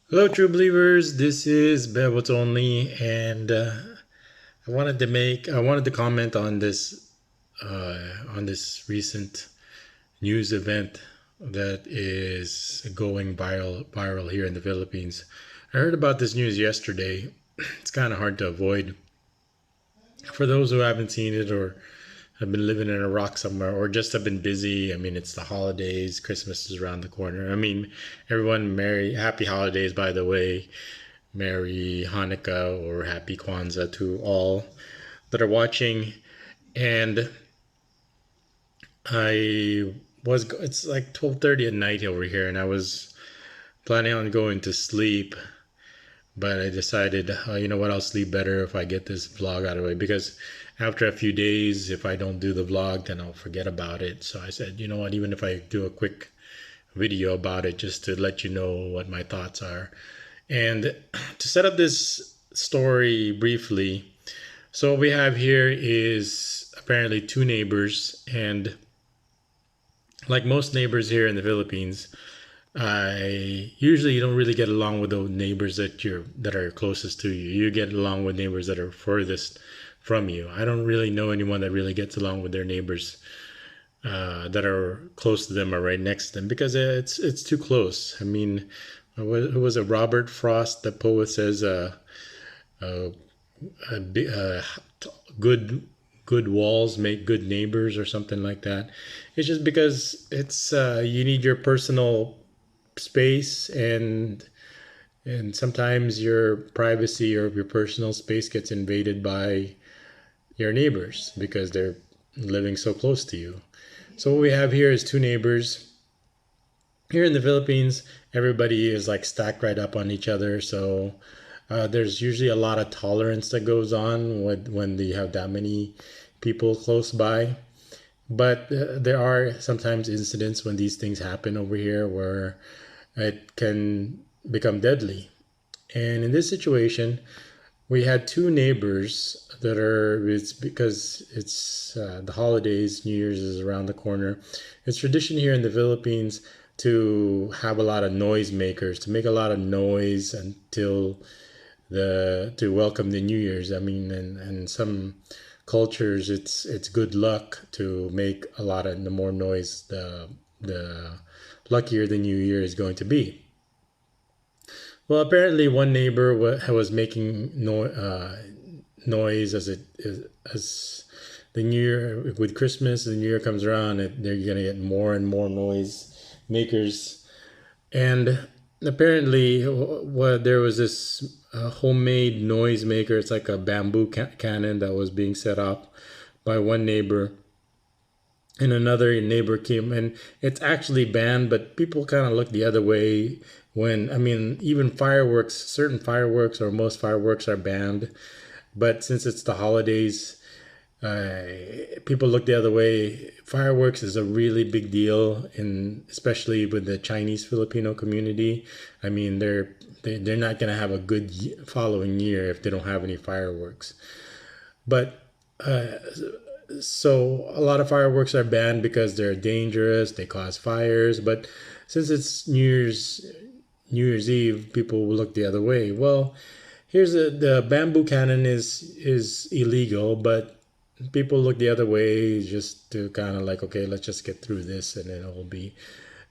Hello, true believers. This is BebotsOnly, and I wanted to comment on this recent news event that is going viral here in the Philippines. I heard about this news yesterday. It's kind of hard to avoid for those who haven't seen it or have been living in a rock somewhere or just have been busy. I mean, it's the holidays. Christmas is around the corner. I mean, everyone, happy holidays, by the way. Merry Hanukkah or Happy Kwanzaa to all that are watching. And it's like 12:30 at night over here, and I was planning on going to sleep, but I decided, you know what, I'll sleep better if I get this vlog out of the way, because after a few days, if I don't do the vlog, then I'll forget about it. So I said, you know what, even if I do a quick video about it just to let you know what my thoughts are. And to set up this story briefly, so what we have here is apparently two neighbors, and like most neighbors here in the Philippines, I usually you don't really get along with the neighbors that are closest to you. You get along with neighbors that are furthest from you. I don't really know anyone that really gets along with their neighbors that are close to them or right next to them, because it's too close. I mean, it was a Robert Frost, the poet, says uh, uh, good good walls make good neighbors or something like that. It's just because it's you need your personal space, and sometimes your privacy or your personal space gets invaded by your neighbors because they're living so close to you. So what we have here is two neighbors. Here in the Philippines, everybody is like stacked right up on each other. So there's usually a lot of tolerance that goes on when you have that many people close by. But there are sometimes incidents when these things happen over here where it can become deadly. And in this situation, we had two neighbors that are, it's because it's the holidays, New Year's is around the corner. It's tradition here in the Philippines to have a lot of noise makers, to make a lot of noise until to welcome the New Year's. I mean, and some cultures, it's good luck to make a lot of the more noise, the luckier the New Year is going to be. Well, apparently one neighbor was making noise as the New Year, with Christmas, the New Year comes around, they're gonna get more and more noise makers. And apparently, there was this homemade noise maker. It's like a bamboo cannon that was being set up by one neighbor, and another neighbor came, and it's actually banned, but people kind of look the other way when, I mean, even fireworks, certain fireworks or most fireworks are banned, but since it's the holidays, uh, people look the other way. Fireworks is a really big deal, in especially with the Chinese Filipino community. I mean, they're not going to have a good following year if they don't have any fireworks. But so a lot of fireworks are banned because they're dangerous, they cause fires. But since it's New Year's Eve, people will look the other way. Well, the bamboo cannon is illegal, but people look the other way just to kind of like, okay, let's just get through this, and then it will be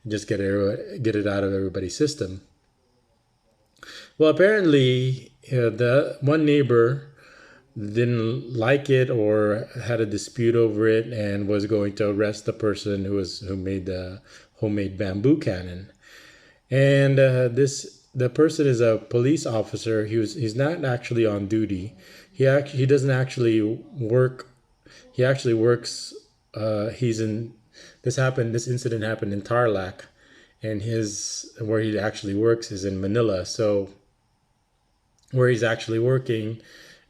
just get it out of everybody's system. Well, apparently, the one neighbor didn't like it or had a dispute over it and was going to arrest the person who made the homemade bamboo cannon. And the person is a police officer. He's not actually on duty. He doesn't actually work. He actually works. He's in. This incident happened in Tarlac, and his where he actually works is in Manila. So where he's actually working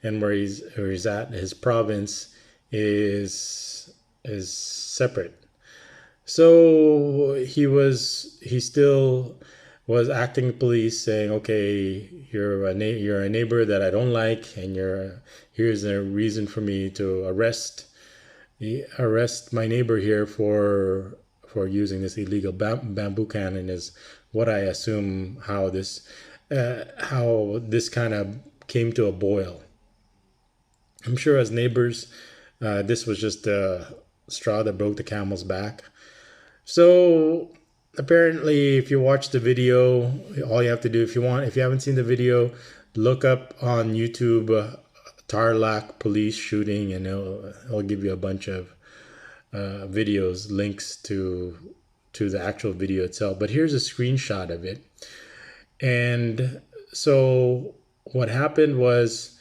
and where he's at, his province is separate. So he still was acting police, saying, "Okay, you're a neighbor that I don't like, and here's a reason for me to arrest my neighbor here for using this illegal bamboo cannon," is what I assume how this. how this kind of came to a boil. I'm sure as neighbors, this was just the straw that broke the camel's back. So apparently, if you watch the video, all you have to do, if you haven't seen the video, look up on YouTube Tarlac police shooting, and it'll give you a bunch of videos, links to the actual video itself. But here's a screenshot of it. And so what happened was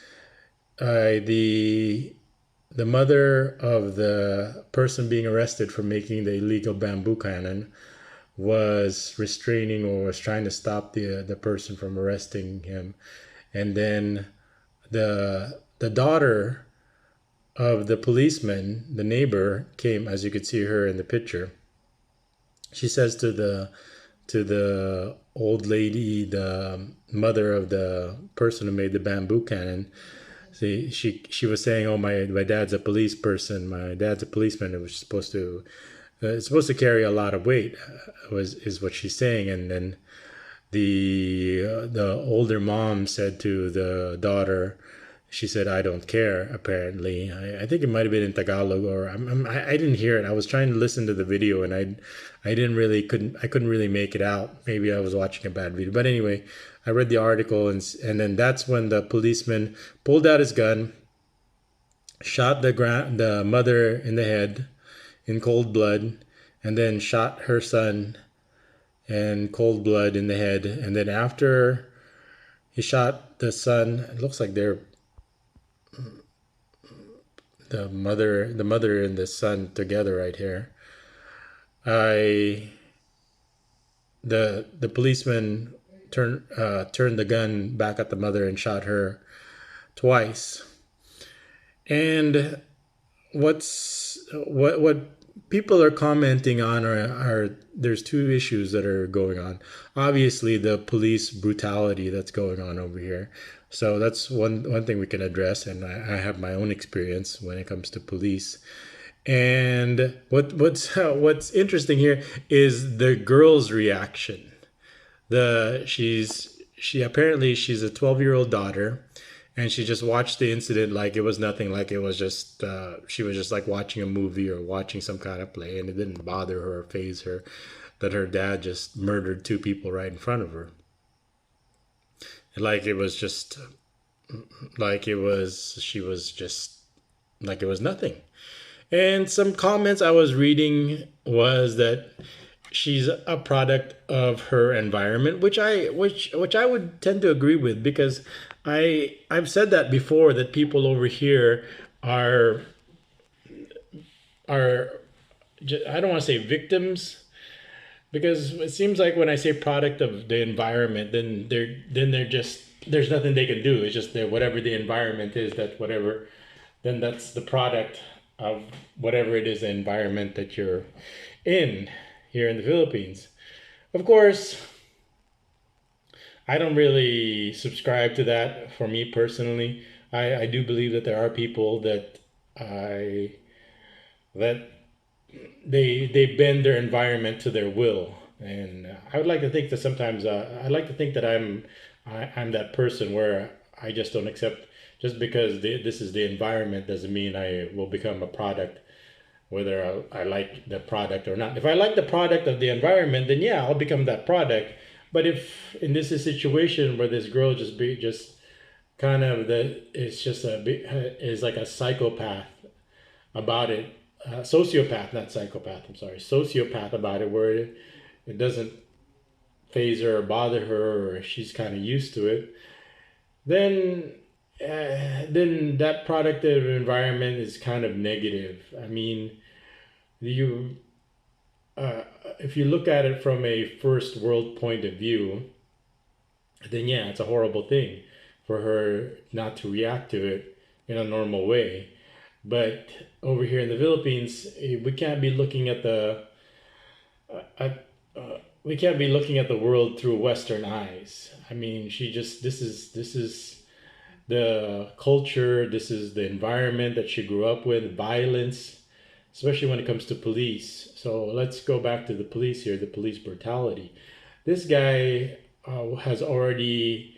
the mother of the person being arrested for making the illegal bamboo cannon was restraining, or was trying to stop the person from arresting him. And then the daughter of the policeman, the neighbor, came, as you could see her in the picture. She says to the old lady, the mother of the person who made the bamboo cannon, she was saying, "Oh, my dad's a police person. My dad's a policeman. It was supposed to it's supposed to carry a lot of weight," is what she's saying. And then the older mom said to the daughter, she said, "I don't care." Apparently, I think it might have been in Tagalog, or I didn't hear it. I was trying to listen to the video, and I couldn't really make it out. Maybe I was watching a bad video, but anyway, I read the article, and then that's when the policeman pulled out his gun, shot the mother in the head in cold blood, and then shot her son in cold blood in the head. And then after he shot the son, it looks like they're the mother and the son together right here. The policeman turned the gun back at the mother and shot her twice. And what people are commenting on are there's two issues that are going on. Obviously, the police brutality that's going on over here. So that's one thing we can address, and I have my own experience when it comes to police. And what's interesting here is the girl's reaction. She apparently she's a 12-year-old daughter, and she just watched the incident like it was nothing, like it was just she was just like watching a movie or watching some kind of play, and it didn't bother her or faze her that her dad just murdered two people right in front of her. Like it was just like it was she was just like it was nothing. And some comments I was reading was that she's a product of her environment, which I would tend to agree with, because I've said that before, that people over here are are I don't want to say victims, because it seems like when I say product of the environment, then they're just there's nothing they can do. It's just that whatever the environment is, then that's the product of whatever it is, the environment that you're in here in the Philippines. Of course, I don't really subscribe to that. For me personally, I do believe that there are people I that they bend their environment to their will, and I would like to think that sometimes I like to think that I'm that person where I just don't accept, just because this is the environment doesn't mean I will become a product, whether I like the product or not. If I like the product of the environment, then yeah, I'll become that product. But if in this situation where this girl just kind of it's just is like a psychopath about it, sociopath, not psychopath, I'm sorry, sociopath about it, where it doesn't phase her or bother her, or she's kind of used to it, then that product of environment is kind of negative. I mean, you if you look at it from a first world point of view, then yeah, it's a horrible thing for her not to react to it in a normal way. But over here in the Philippines, we can't be looking at we can't be looking at the world through Western eyes. I mean, this is the culture, this is the environment that she grew up with, violence, especially when it comes to police. So let's go back to the police here, the police brutality. This guy has already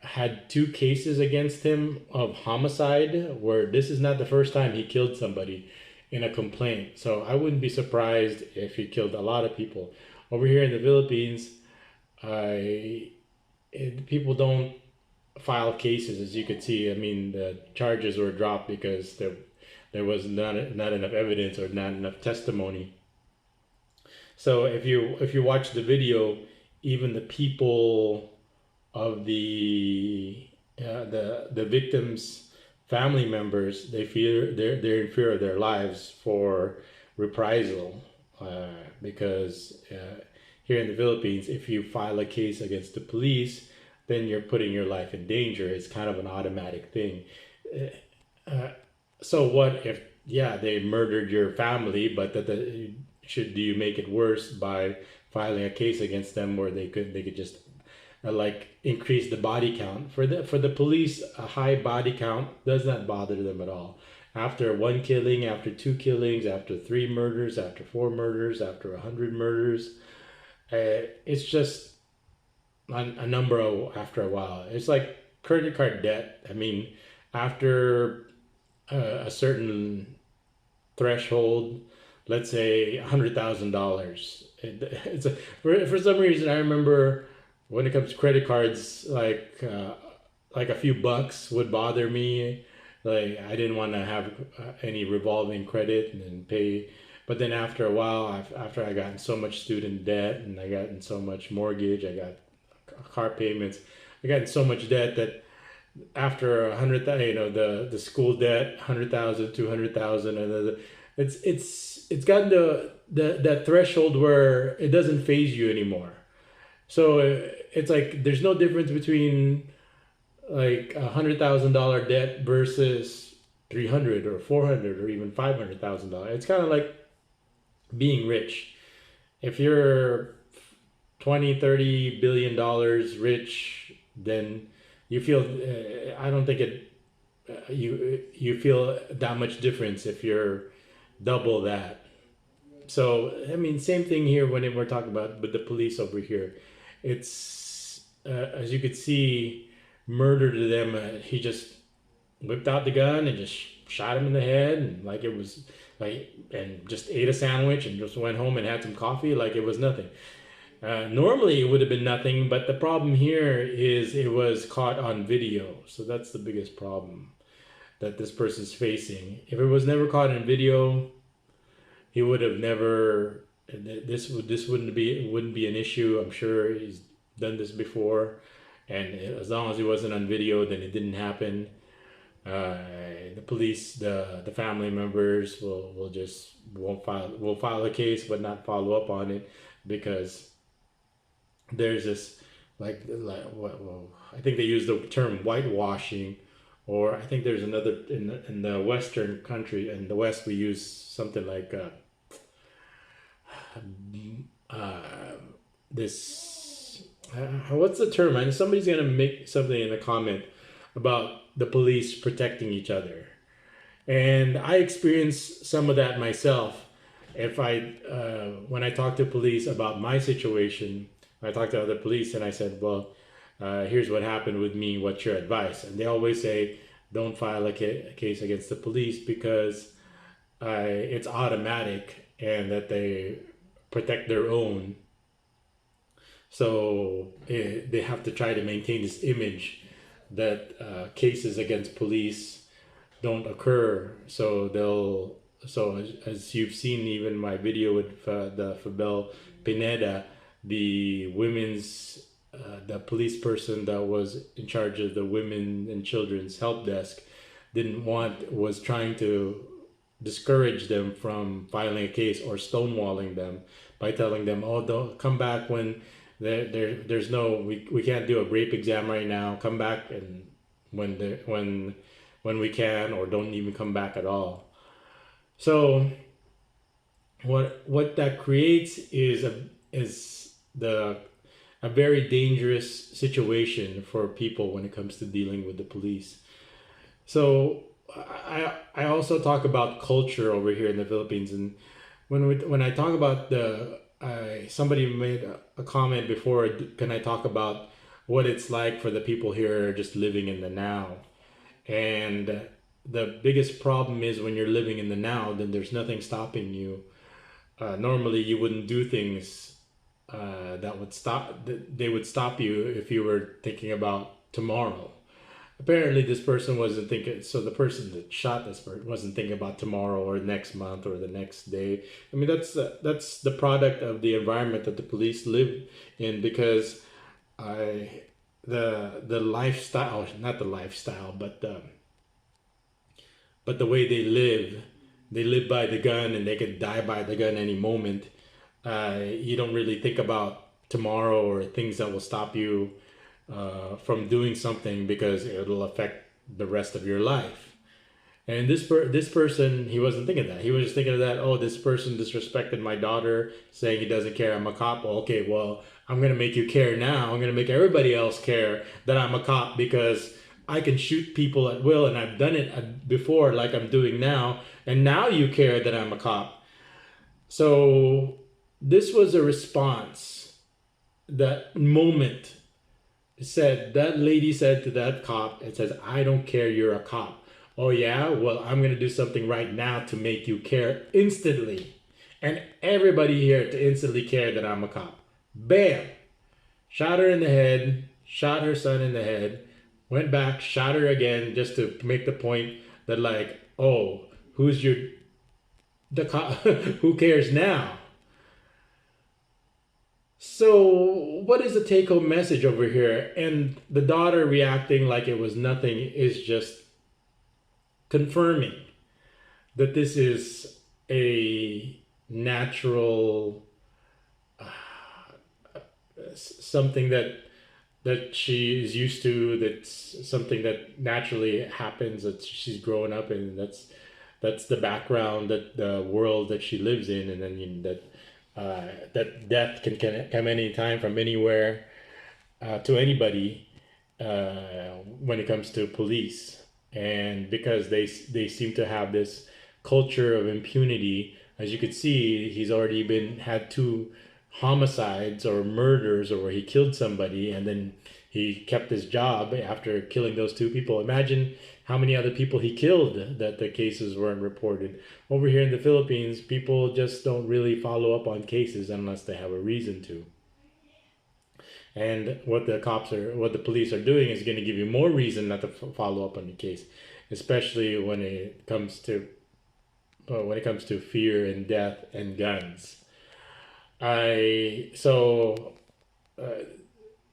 had 2 cases against him of homicide, where this is not the first time he killed somebody in a complaint. So I wouldn't be surprised if he killed a lot of people. Over here in the Philippines, people don't file cases, as you could see. I mean, the charges were dropped because there was not enough evidence or not enough testimony. So if you watch the video, even the people of the victims' family members, they're in fear of their lives for reprisal, because here in the Philippines, if you file a case against the police, then you're putting your life in danger. It's kind of an automatic thing. So what if, yeah, they murdered your family, but do you make it worse by filing a case against them where they could just like increase the body count? For the police, a high body count does not bother them at all. After 1 killing, after 2 killings, after 3 murders, after 4 murders, after 100 murders, it's just a number after a while. It's like credit card debt. I mean, after a certain threshold, let's say $100,000, for some reason I remember when it comes to credit cards, like a few bucks would bother me. Like, I didn't want to have any revolving credit and then pay. But then after a while, after I got in so much student debt and I got in so much mortgage, I got car payments, I got in so much debt that after 100,000, the school debt, 100,000, 200,000, and it's gotten to that threshold where it doesn't phase you anymore. So it's like there's no difference between like $100,000 debt versus 300 or 400 or even $500,000. It's kind of like being rich. If you're 20, 30 billion dollars rich, then you feel I don't think you feel that much difference if you're double that. So I mean, same thing here when we're talking about with the police over here. It's as you could see, murder to them. He just whipped out the gun and just shot him in the head, and like it was like, and just ate a sandwich and just went home and had some coffee like it was nothing. Normally it would have been nothing, but the problem here is it was caught on video. So that's the biggest problem that this person's facing. If it was never caught in video, he would have never. This wouldn't be an issue. I'm sure he's done this before, and as long as it wasn't on video, then it didn't happen. The police, the family members won't file a case, but not follow up on it, because there's this like well, I think they use the term whitewashing, or I think there's another in the Western country. In the West, we use something like this. What's the term? And somebody's gonna make something in the comment about the police protecting each other, and I experienced some of that myself. If when I talk to police about my situation, I talk to other police and I said, well, here's what happened with me. What's your advice? And they always say, don't file a case against the police because it's automatic and that they protect their own. So they have to try to maintain this image that cases against police don't occur. So as you've seen, even my video with the Fabel Pineda, the police person that was in charge of the women and children's help desk was trying to discourage them from filing a case or stonewalling them by telling them, oh, don't come back when there's no, we can't do a rape exam right now, come back and when we can, or don't even come back at all. So what that creates is a very dangerous situation for people when it comes to dealing with the police. So I also talk about culture over here in the Philippines, and when I talk about somebody made a comment before. Can I talk about what it's like for the people here just living in the now? And the biggest problem is when you're living in the now, then there's nothing stopping you. Normally, you wouldn't do things that would stop. They would stop you if you were thinking about tomorrow. Apparently, this person wasn't thinking. So the person that shot this person wasn't thinking about tomorrow or next month or the next day. I mean, that's the product of the environment that the police live in, because I the lifestyle, not the lifestyle, but the way they live by the gun and they could die by the gun any moment. You don't really think about tomorrow or things that will stop you from doing something because it'll affect the rest of your life. And this person, he wasn't thinking that. He was just thinking of that. Oh, this person disrespected my daughter, saying he doesn't care. I'm a cop. Well, okay, well, I'm gonna make you care now. I'm gonna make everybody else care that I'm a cop because I can shoot people at will, and I've done it before, like I'm doing now. And now you care that I'm a cop. So this was a response. That moment said, that lady said to that cop, it says, I don't care, you're a cop. Oh yeah, well, I'm gonna do something right now to make you care instantly. And everybody here to instantly care that I'm a cop. Bam! Shot her in the head, shot her son in the head, went back, shot her again, just to make the point that, like, oh, who's your the cop? Who cares now? So, what is the take home message over here? And the daughter reacting like it was nothing is just confirming that this is a natural something that she is used to. That's something that naturally happens, that she's growing up in. That's the background, that the world that she lives in, and then that death can come anytime from anywhere to anybody when it comes to police. And because they seem to have this culture of impunity, as you could see, he's already been had two homicides or murders, or where he killed somebody and then he kept his job after killing those two people. Imagine how many other people he killed that the cases weren't reported. Over here in the Philippines, people just don't really follow up on cases unless they have a reason to. And what the police are doing is going to give you more reason not to follow up on the case, especially when it comes to fear and death and guns. I so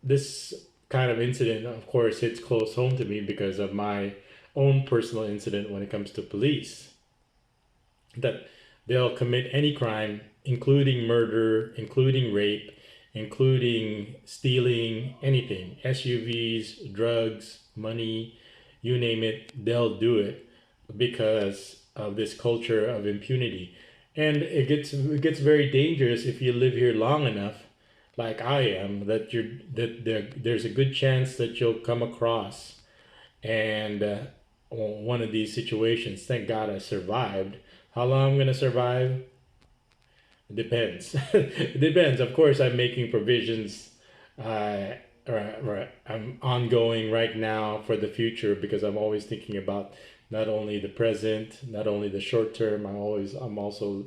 This kind of incident, of course, hits close home to me because of my own personal incident when it comes to police. That they'll commit any crime, including murder, including rape, including stealing, anything, SUVs, drugs, money, you name it, they'll do it because of this culture of impunity. And it gets very dangerous if you live here long enough, like I am, there's a good chance that you'll come across and one of these situations. Thank God I survived. How long I'm gonna survive? It depends. It depends. Of course, I'm making provisions. I'm ongoing right now for the future, because I'm always thinking about not only the present, not only the short term. I'm also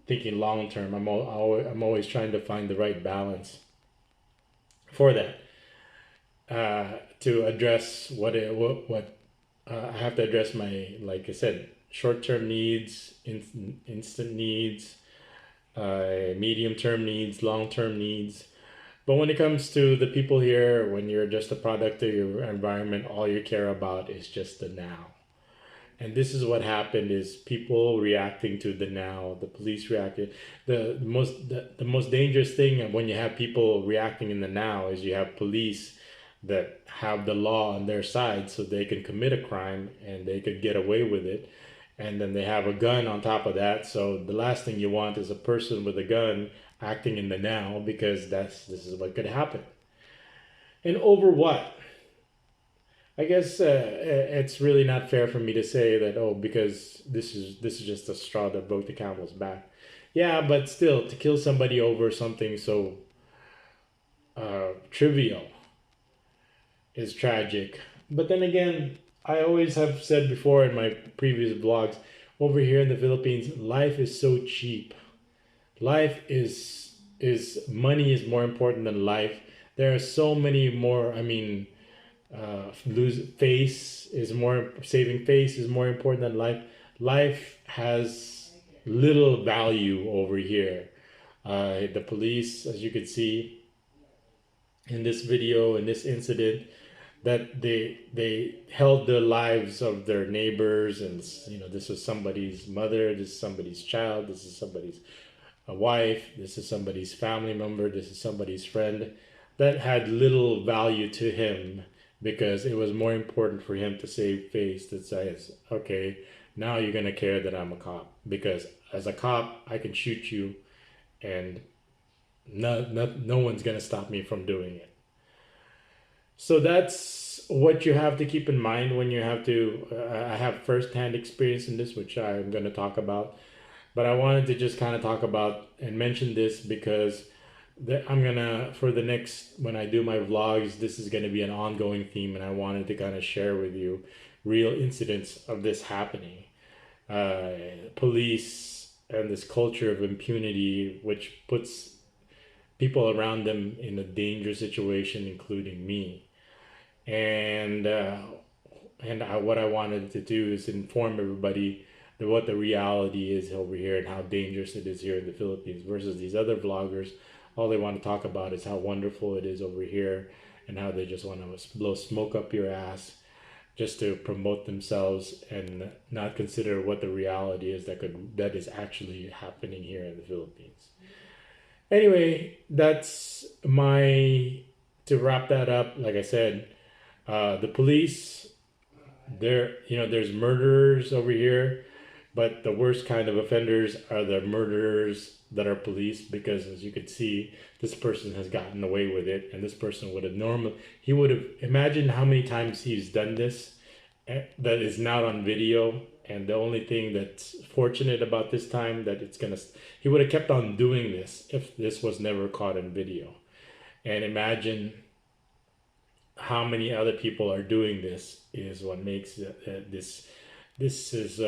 thinking long term. I'm always trying to find the right balance for that. To address what I have to address, my, like I said, short term needs, instant needs, medium term needs, long term needs. But when it comes to the people here, when you're just a product of your environment, all you care about is just the now. And this is what happened: is people reacting to the now. The police reacted. The most dangerous thing when you have people reacting in the now is you have police that have the law on their side, so they can commit a crime and they could get away with it. And then they have a gun on top of that. So the last thing you want is a person with a gun acting in the now, because this is what could happen. And over what? I guess it's really not fair for me to say that, oh, because this is just a straw that broke the camel's back. Yeah, but still, to kill somebody over something so trivial is tragic. But then again, I always have said before in my previous blogs, over here in the Philippines, life is so cheap. Life is money is more important than life. There are so many more. I mean, lose face is more saving face is more important than life. Life has little value over here. The police, as you could see in this video, in this incident, that they held the lives of their neighbors, and this was somebody's mother, this is somebody's child, this is somebody's a wife, this is somebody's family member, this is somebody's friend, that had little value to him because it was more important for him to save face that says, okay, now you're gonna care that I'm a cop, because as a cop I can shoot you and no one's gonna stop me from doing it. So that's what you have to keep in mind when you have to. I have first-hand experience in this, which I'm going to talk about. But I wanted to just kind of talk about and mention this because I'm gonna, for the next, when I do my vlogs, this is going to be an ongoing theme, and I wanted to kind of share with you real incidents of this happening. Police and this culture of impunity, which puts people around them in a dangerous situation, including me. And what I wanted to do is inform everybody that what the reality is over here and how dangerous it is here in the Philippines versus these other vloggers. All they want to talk about is how wonderful it is over here and how they just want to blow smoke up your ass just to promote themselves and not consider what the reality is that is actually happening here in the Philippines. Anyway, that's my to wrap that up. Like I said, the police, there's murderers over here, but the worst kind of offenders are the murderers that are police, because as you could see, this person has gotten away with it, and this person he would have imagined how many times he's done this that is not on video. And the only thing that's fortunate about this time that he would have kept on doing this if this was never caught in video. And imagine how many other people are doing this is what makes this is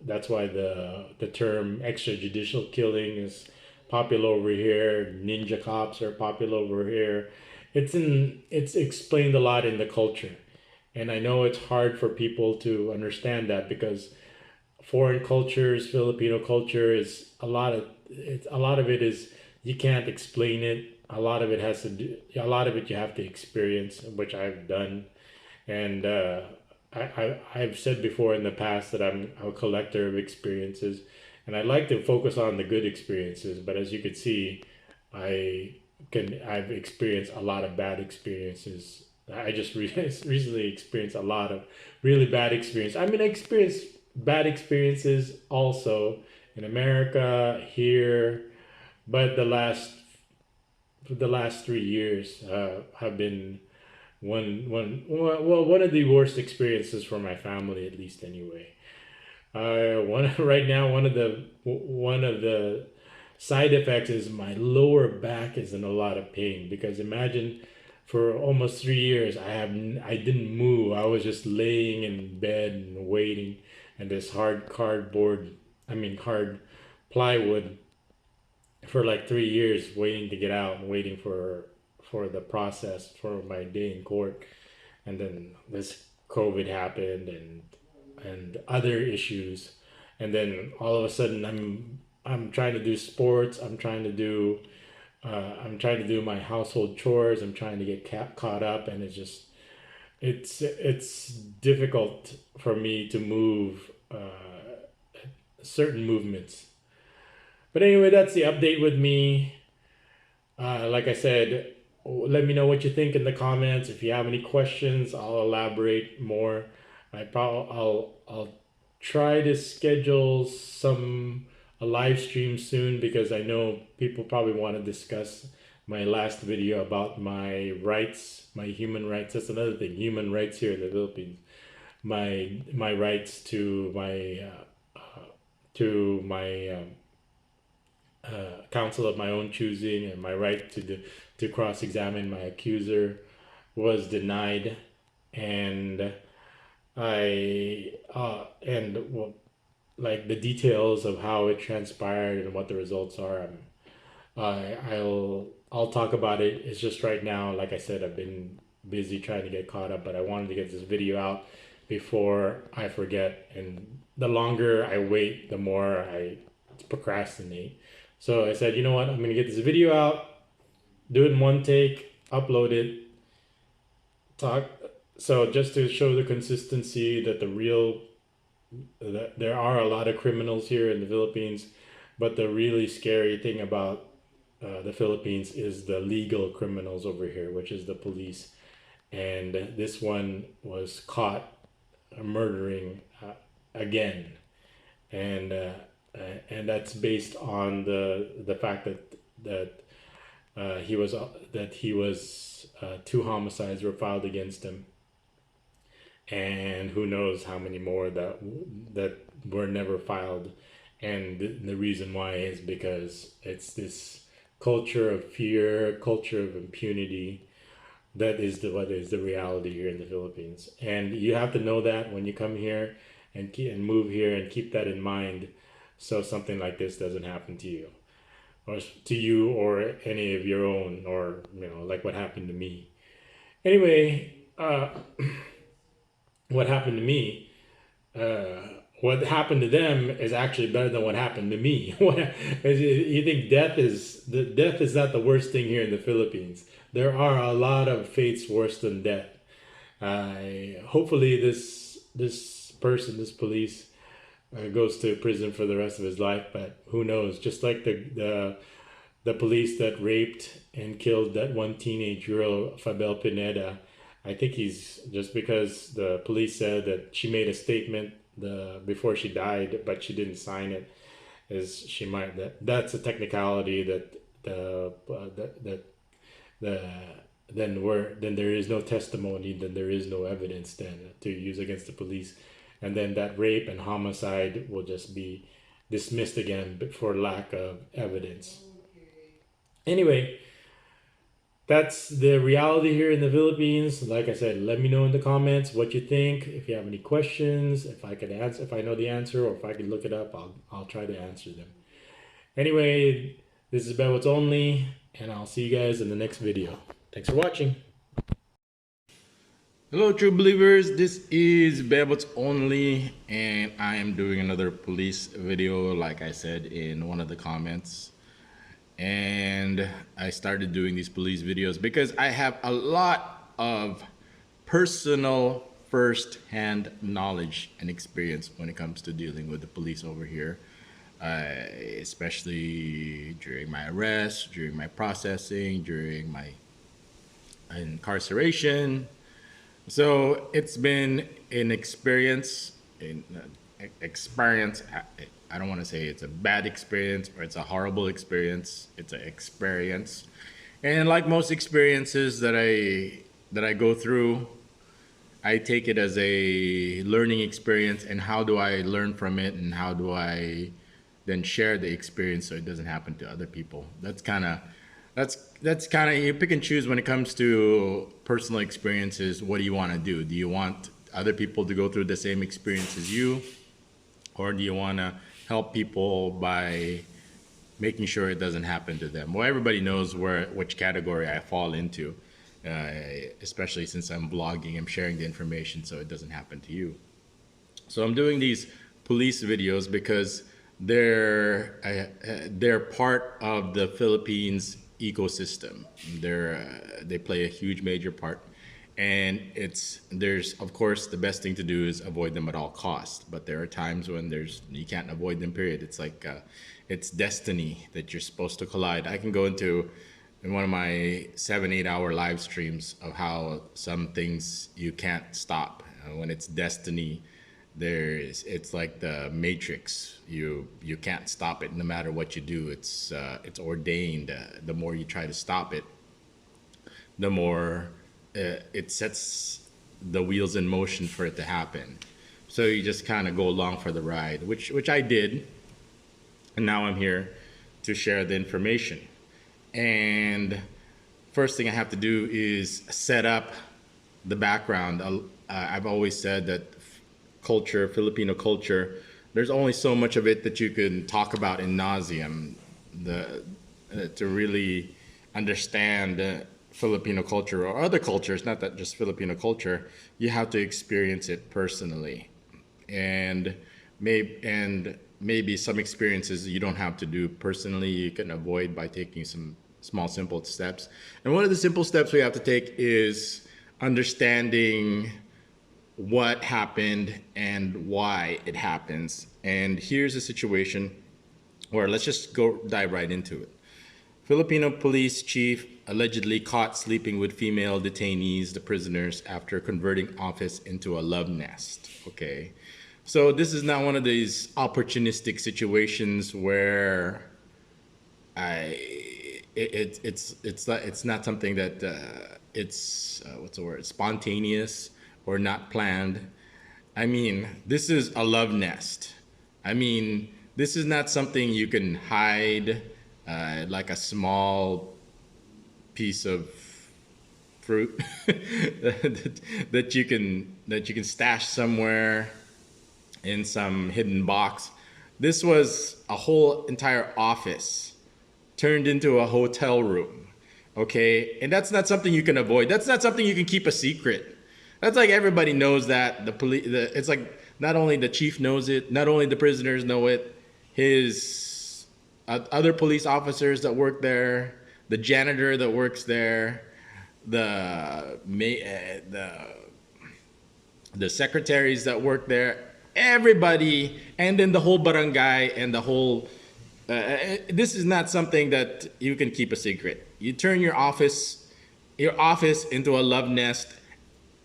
that's why the term extrajudicial killing is popular over here. Ninja cops are popular over here. It's explained a lot in the culture, and I know it's hard for people to understand that because foreign cultures, Filipino culture is a lot of it is you can't explain it. A lot of it you have to experience, which I've done. And I've said before in the past that I'm a collector of experiences, and I like to focus on the good experiences. But as you can see, I've experienced a lot of bad experiences. I just recently experienced a lot of really bad experiences. I mean, I experienced bad experiences also in America, here, but the last 3 years have been one of the worst experiences for my family, at least anyway. Right now, one of the side effects is my lower back is in a lot of pain, because imagine for almost 3 years I didn't move. I was just laying in bed and waiting, and this hard plywood for like 3 years, waiting to get out and waiting for the process for my day in court. And then this COVID happened, and other issues, and then all of a sudden I'm trying to do sports, I'm trying to do my household chores, I'm trying to get caught up, and it's difficult for me to move certain movements. But anyway, that's the update with me. Like I said, let me know what you think in the comments. If you have any questions, I'll elaborate more. I'll try to schedule a live stream soon, because I know people probably want to discuss my last video about my rights, my human rights. That's another thing, human rights here in the Philippines. My rights to my counsel of my own choosing, and my right to cross-examine my accuser was denied. And well, like the details of how it transpired and what the results are, I'll talk about it. It's just right now, like I said, I've been busy trying to get caught up, but I wanted to get this video out before I forget. And the longer I wait, the more I procrastinate. So I said, you know what? I'm gonna get this video out, do it in one take, upload it, talk. So just to show the consistency that that there are a lot of criminals here in the Philippines, but the really scary thing about the Philippines is the legal criminals over here, which is the police. And this one was caught murdering again, and and that's based on the fact that he was two homicides were filed against him, and who knows how many more that were never filed. And the reason why is because it's this culture of fear, culture of impunity, that is what is the reality here in the Philippines. And you have to know that when you come here and move here, and keep that in mind, so something like this doesn't happen to you, or any of your own, or like what happened to me. Anyway, what happened to me, what happened to them is actually better than what happened to me. You think death is not the worst thing here in the Philippines. There are a lot of fates worse than death. Hopefully this person, this police, goes to prison for the rest of his life, but who knows? Just like the police that raped and killed that one teenage girl, Fabel Pineda. I think he's just because the police said that she made a statement before she died, but she didn't sign it. Is she might that's a technicality that the then there is no testimony, then there is no evidence then to use against the police, and then that rape and homicide will just be dismissed again for lack of evidence. Anyway, that's the reality here in the Philippines. Like I said, let me know in the comments what you think. If you have any questions, if I could answer, if I know the answer, or if I can look it up, I'll try to answer them. Anyway, this is BebotsOnly, and I'll see you guys in the next video. Thanks for watching. Hello, true believers. This is BebotsOnly, and I am doing another police video, like I said in one of the comments. And I started doing these police videos because I have a lot of personal first-hand knowledge and experience when it comes to dealing with the police over here, especially during my arrest, during my processing, during my incarceration. So it's been an experience. I don't want to say it's a bad experience or it's a horrible experience. It's an experience, and like most experiences that I go through, I take it as a learning experience. And how do I learn from it, and how do I then share the experience so it doesn't happen to other people? That's kind of you pick and choose when it comes to personal experiences. What do you want to do? Do you want other people to go through the same experience as you, or do you want to help people by making sure it doesn't happen to them? Well, everybody knows which category I fall into, especially since I'm blogging. I'm sharing the information so it doesn't happen to you. So I'm doing these police videos because they're part of the Philippines ecosystem. They play a huge major part, and there's of course the best thing to do is avoid them at all costs. But there are times when you can't avoid them. Period. It's like it's destiny that you're supposed to collide. I can go into in one of my 7-8 hour live streams of how some things you can't stop. When it's destiny, it's like the Matrix. You can't stop it no matter what you do. It's ordained. The more you try to stop it, the more it sets the wheels in motion for it to happen. So you just kind of go along for the ride, which I did, and now I'm here to share the information. And first thing I have to do is set up the background. I've always said that culture, Filipino culture, there's only so much of it that you can talk about in nauseum. To really understand Filipino culture or other cultures, not that just Filipino culture, you have to experience it personally, and maybe some experiences you don't have to do personally. You can avoid by taking some small, simple steps. And one of the simple steps we have to take is understanding what happened and why it happens. And here's a situation where let's just go dive right into it. Filipino police chief allegedly caught sleeping with female detainees, the prisoners, after converting office into a love nest. Okay. So this is not one of these opportunistic situations where it's not something that it's what's the word, spontaneous or not planned. I mean, this is a love nest. I mean, this is not something you can hide, like a small piece of fruit that you can stash somewhere in some hidden box. This was a whole entire office turned into a hotel room. Okay, and that's not something you can avoid. That's not something you can keep a secret. That's like everybody knows that. It's like not only the chief knows it, not only the prisoners know it, his other police officers that work there, the janitor that works there, the secretaries that work there, everybody, and then the whole barangay and the whole. This is not something that you can keep a secret. You turn your office into a love nest.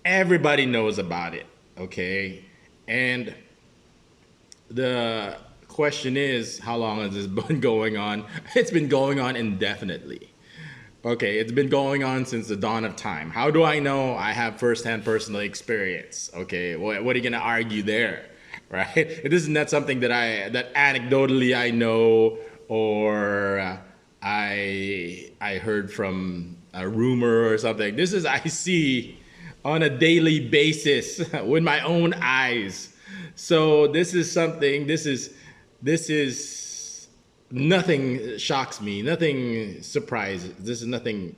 Everybody knows about it. Okay, and the question is, how long has this been going on? It's been going on indefinitely. Okay, it's been going on since the dawn of time. How do I know? I have firsthand personal experience. Okay, what are you gonna argue there, right? It isn't that something that anecdotally I know, or I heard from a rumor or something. This is I see on a daily basis with my own eyes. So this is something. This is nothing shocks me. Nothing surprises. This is nothing.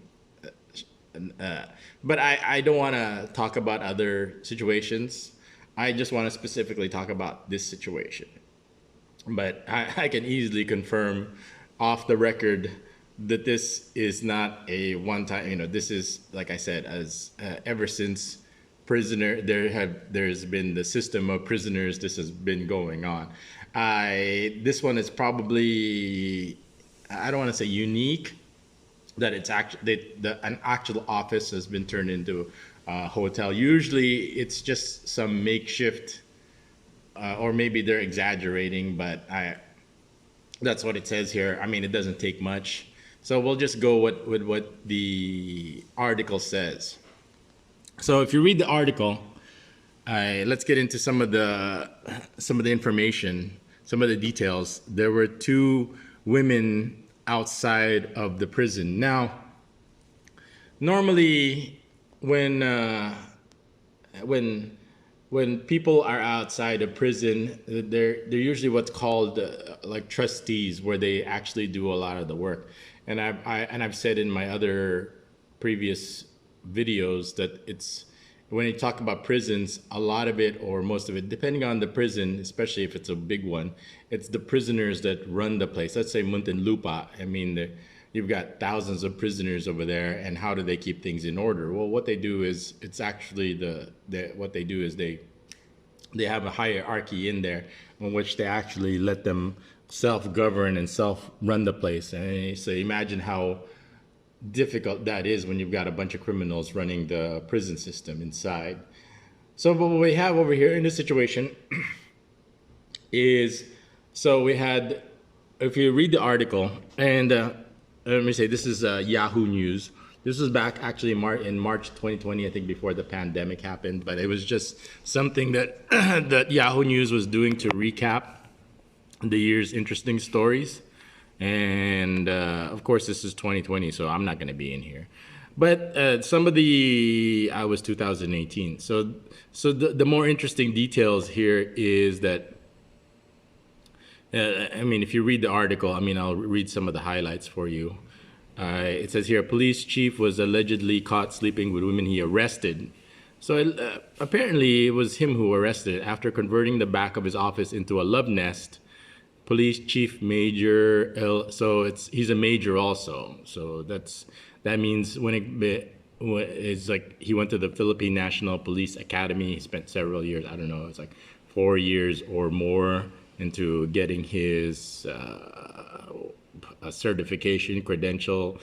But I don't want to talk about other situations. I just want to specifically talk about this situation. But I can easily confirm off the record that this is not a one time, this is, like I said, as ever since there's been the system of prisoners, this has been going on. This one is probably, I don't want to say unique, that it's actually an actual office has been turned into a hotel. Usually it's just some makeshift, or maybe they're exaggerating, but that's what it says here. I mean, it doesn't take much. So we'll just go with what the article says. So if you read the article, let's get into some of the information, some of the details. There were two women outside of the prison. Now, normally when people are outside of prison, they're usually what's called like trustees, where they actually do a lot of the work. And I've said in my other previous videos that it's, when you talk about prisons, a lot of it or most of it, depending on the prison, especially if it's a big one, it's the prisoners that run the place. Let's say Muntinlupa. I mean, you've got thousands of prisoners over there, and how do they keep things in order? Well, what they do is, it's actually what they do is they have a hierarchy in there in which they actually let them self-govern and self-run the place. And so imagine how difficult that is when you've got a bunch of criminals running the prison system inside. So what we have over here in this situation is, so we had, if you read the article, and let me say, this is Yahoo News. This was back actually in March 2020, I think, before the pandemic happened. But it was just something that that Yahoo News was doing to recap the year's interesting stories. And of course, this is 2020, so I'm not going to be in here. But some of the I was 2018. So the more interesting details here is that I mean, if you read the article, I mean, I'll read some of the highlights for you. It says here, a police chief was allegedly caught sleeping with women he arrested. So apparently, it was him who arrested after converting the back of his office into a love nest. Police Chief Major L. So he's a major also. So that means it's like he went to the Philippine National Police Academy. He spent several years. I don't know. It's like 4 years or more into getting his a certification credential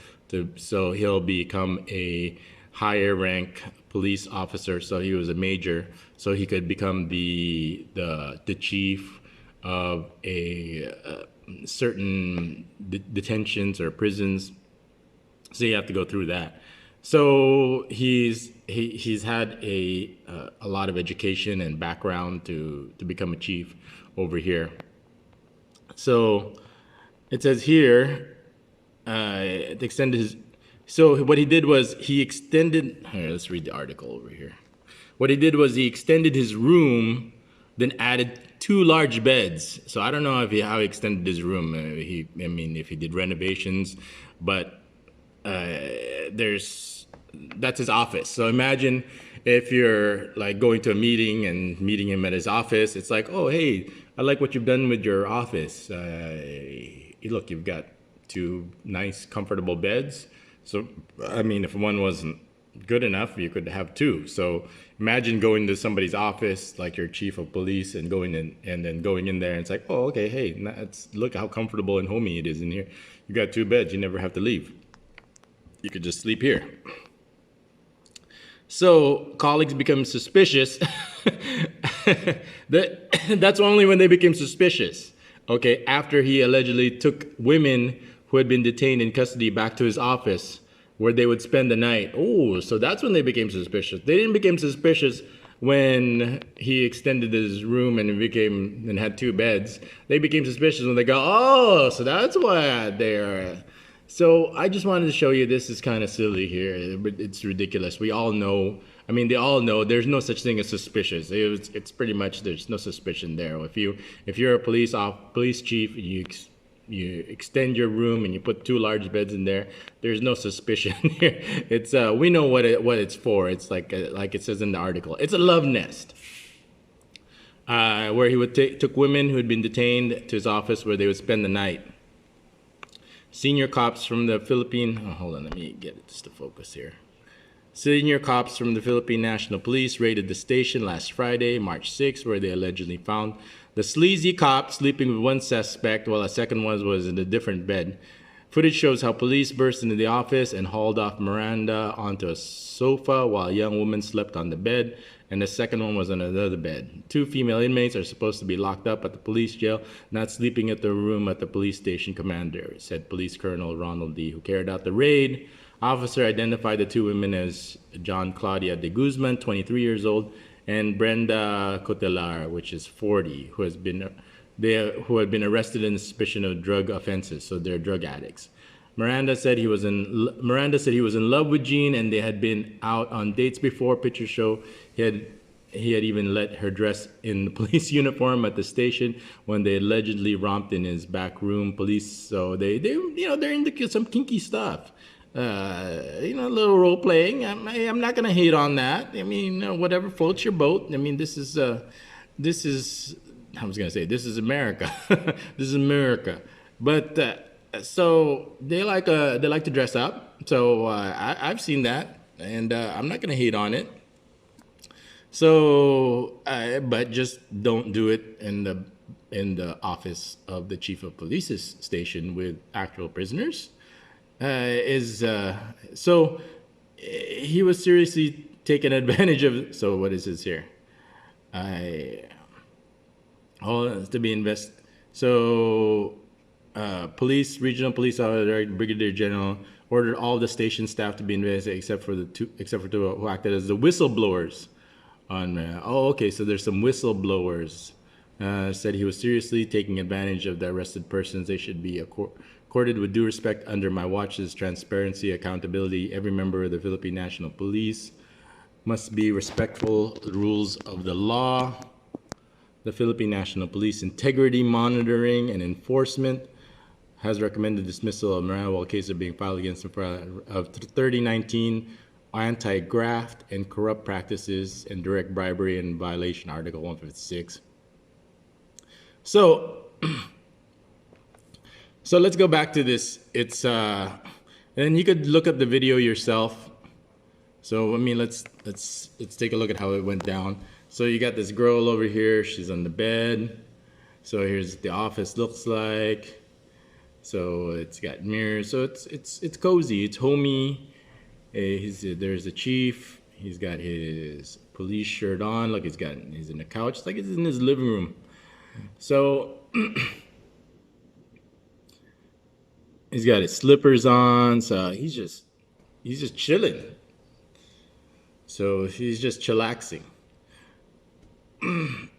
so he'll become a higher rank police officer. So he was a major, so he could become the chief of a certain detentions or prisons. So you have to go through that. So he's had a lot of education and background to become a chief over here. So it says here, it extended his. So what he did was he extended. Here, let's read the article over here. What he did was he extended his room, then added two large beds. So I don't know how he extended his room. I mean, if he did renovations, but that's his office. So imagine if you're like going to a meeting and meeting him at his office. It's like, oh, hey, I like what you've done with your office. Look, you've got two nice, comfortable beds. So, I mean, if one wasn't good enough, you could have two. So imagine going to somebody's office, like your chief of police, and going in and then going in there and it's like, oh, okay, hey, look how comfortable and homey it is in here. You got two beds, you never have to leave. You could just sleep here. So colleagues become suspicious. That's only when they became suspicious. Okay, after he allegedly took women who had been detained in custody back to his office where they would spend the night. Oh, so that's when they became suspicious. They didn't become suspicious when he extended his room and had two beds. They became suspicious when they go, oh, so that's why they're. So I just wanted to show you this is kind of silly here, but it's ridiculous. We all know. I mean, they all know there's no such thing as suspicious. It's pretty much there's no suspicion there. If you're a police chief, you extend your room and you put two large beds in there. There's no suspicion here. It's we know what it's for. It's like it says in the article. It's a love nest. Where he would took women who had been detained to his office where they would spend the night. Senior cops from the Philippine. Oh, hold on, let me get it just to focus here. Senior cops from the Philippine National Police raided the station last Friday, March 6th, where they allegedly found the sleazy cop sleeping with one suspect while a second one was in a different bed. Footage shows how police burst into the office and hauled off Miranda onto a sofa while a young woman slept on the bed, and the second one was on another bed. Two female inmates are supposed to be locked up at the police jail, not sleeping at their room at the police station commander, said Police Colonel Ronald D., who carried out the raid. Officer identified the two women as John Claudia de Guzman, 23 years old, and Brenda Cotelar, which is 40, who had been arrested in suspicion of drug offenses, so they're drug addicts. Miranda said he was in love with Jean, and they had been out on dates before. Pictures show he had even let her dress in the police uniform at the station when they allegedly romped in his back room. Police, so they're into some kinky stuff. A little role playing. I'm not gonna hate on that. I mean, whatever floats your boat. I mean, this is I was gonna say this is America. This is America. But so they like to dress up. So I've seen that, and I'm not gonna hate on it. So, but just don't do it in the office of the chief of police's station with actual prisoners. So he was seriously taken advantage of. So what is this here? To be invest. So regional police officer, Brigadier General ordered all the station staff to be investigated except for two who acted as the whistleblowers. Okay, so there's some whistleblowers. Said he was seriously taking advantage of the arrested persons. They should be courted with due respect under my watch is transparency, accountability. Every member of the Philippine National Police must be respectful of the rules of the law. The Philippine National Police integrity monitoring and enforcement has recommended dismissal of Miranda while cases are being filed against him of 3019 anti-graft and corrupt practices and direct bribery and violation, Article 156. So, so let's go back to this. It's and you could look up the video yourself. So I mean, let's take a look at how it went down. So you got this girl over here. She's on the bed. So here's the office looks like. So it's got mirrors. So it's cozy. It's homey. There's the chief. He's got his police shirt on. Look, he's in the couch. It's like he's in his living room. So he's got his slippers on. So he's just chilling. So he's just chillaxing.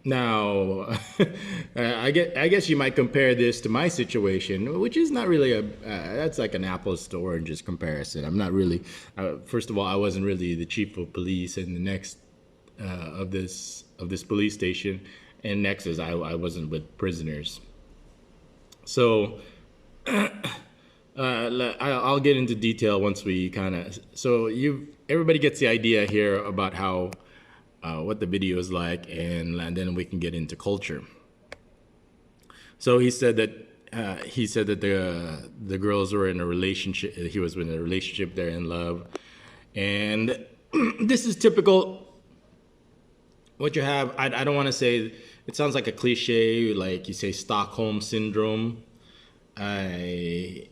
Now, I guess you might compare this to my situation, which is not really that's like an apples to oranges comparison. I'm not really. First of all, I wasn't really the chief of police, and the next of this police station, and next is I wasn't with prisoners. So I'll get into detail once we kind of. So everybody gets the idea here about how. What the video is like, and then we can get into culture. So he said that the girls were in a relationship. He was in a relationship. They're in love, and this is typical. What you have, I don't want to say. It sounds like a cliche, like you say Stockholm syndrome. First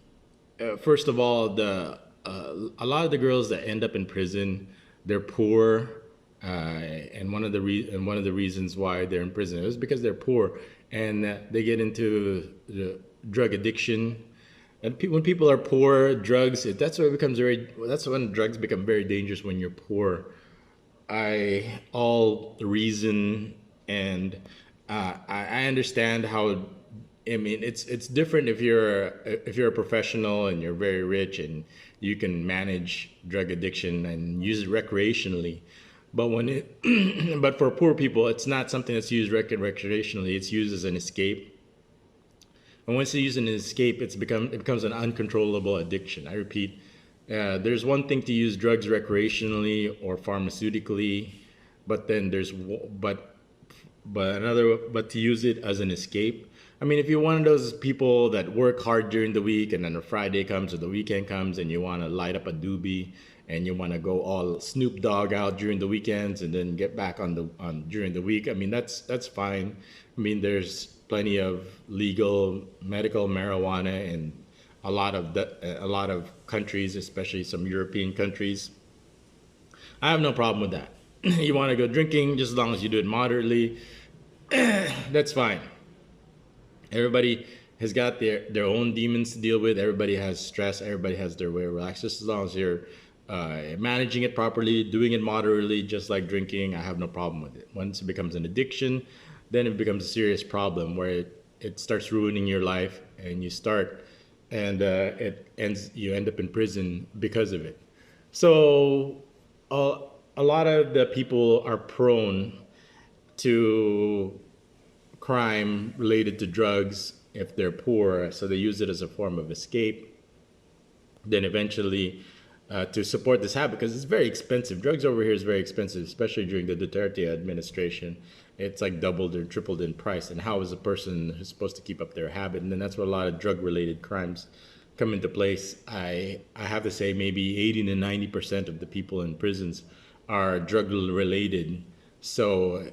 of all, a lot of the girls that end up in prison, they're poor. And one of the reasons why they're in prison is because they're poor, and they get into the drug addiction. And when people are poor, that's when drugs become very dangerous when you're poor. All the reason, and I understand how. I mean, it's different if you're a professional and you're very rich and you can manage drug addiction and use it recreationally. But but for poor people, it's not something that's used recreationally. It's used as an escape. And once you use an escape, it becomes an uncontrollable addiction. I repeat, there's one thing to use drugs recreationally or pharmaceutically, but then but to use it as an escape. I mean, if you're one of those people that work hard during the week and then a Friday comes or the weekend comes and you want to light up a doobie and you want to go all Snoop Dogg out during the weekends and then get back on during the week, I mean, that's fine. I mean, there's plenty of legal medical marijuana in a lot of countries, especially some European countries. I have no problem with that. You want to go drinking, just as long as you do it moderately, that's fine. Everybody has got their own demons to deal with. Everybody has stress. Everybody has their way of relax. Just as long as you're managing it properly, doing it moderately, just like drinking, I have no problem with it. Once it becomes an addiction, then it becomes a serious problem where it starts ruining your life, and you end up in prison because of it. So a lot of the people are prone to crime related to drugs if they're poor, so they use it as a form of escape. Then eventually, to support this habit, because it's very expensive. Drugs over here is very expensive, especially during the Duterte administration. It's like doubled or tripled in price. And how is a person who's supposed to keep up their habit? And then that's where a lot of drug-related crimes come into place. I have to say maybe 80 to 90% of the people in prisons are drug-related. So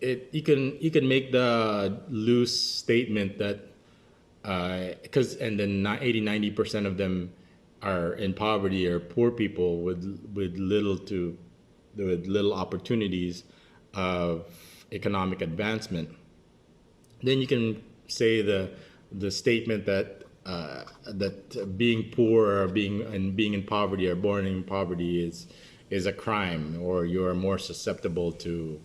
you can make the loose statement that and then 80-90% of them are in poverty or poor people with little opportunities of economic advancement. Then you can say the statement that being poor or being in poverty or born in poverty is a crime, or you're more susceptible to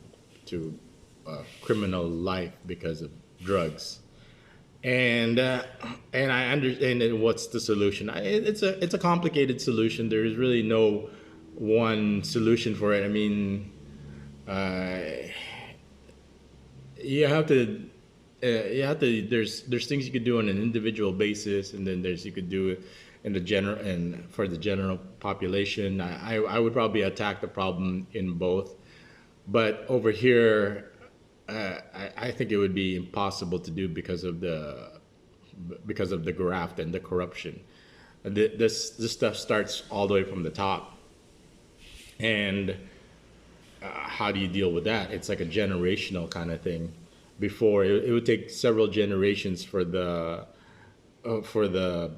criminal life because of drugs. And I understand that what's the solution. It's a complicated solution. There is really no one solution for it. I mean, uh, you have to there's things you could do on an individual basis, and then there's you could do it in the general and for the general population. I would probably attack the problem in both, but over here, I think it would be impossible to do because of the graft and the corruption. This stuff starts all the way from the top, and how do you deal with that? It's like a generational kind of thing. Before it would take several generations for the uh, for the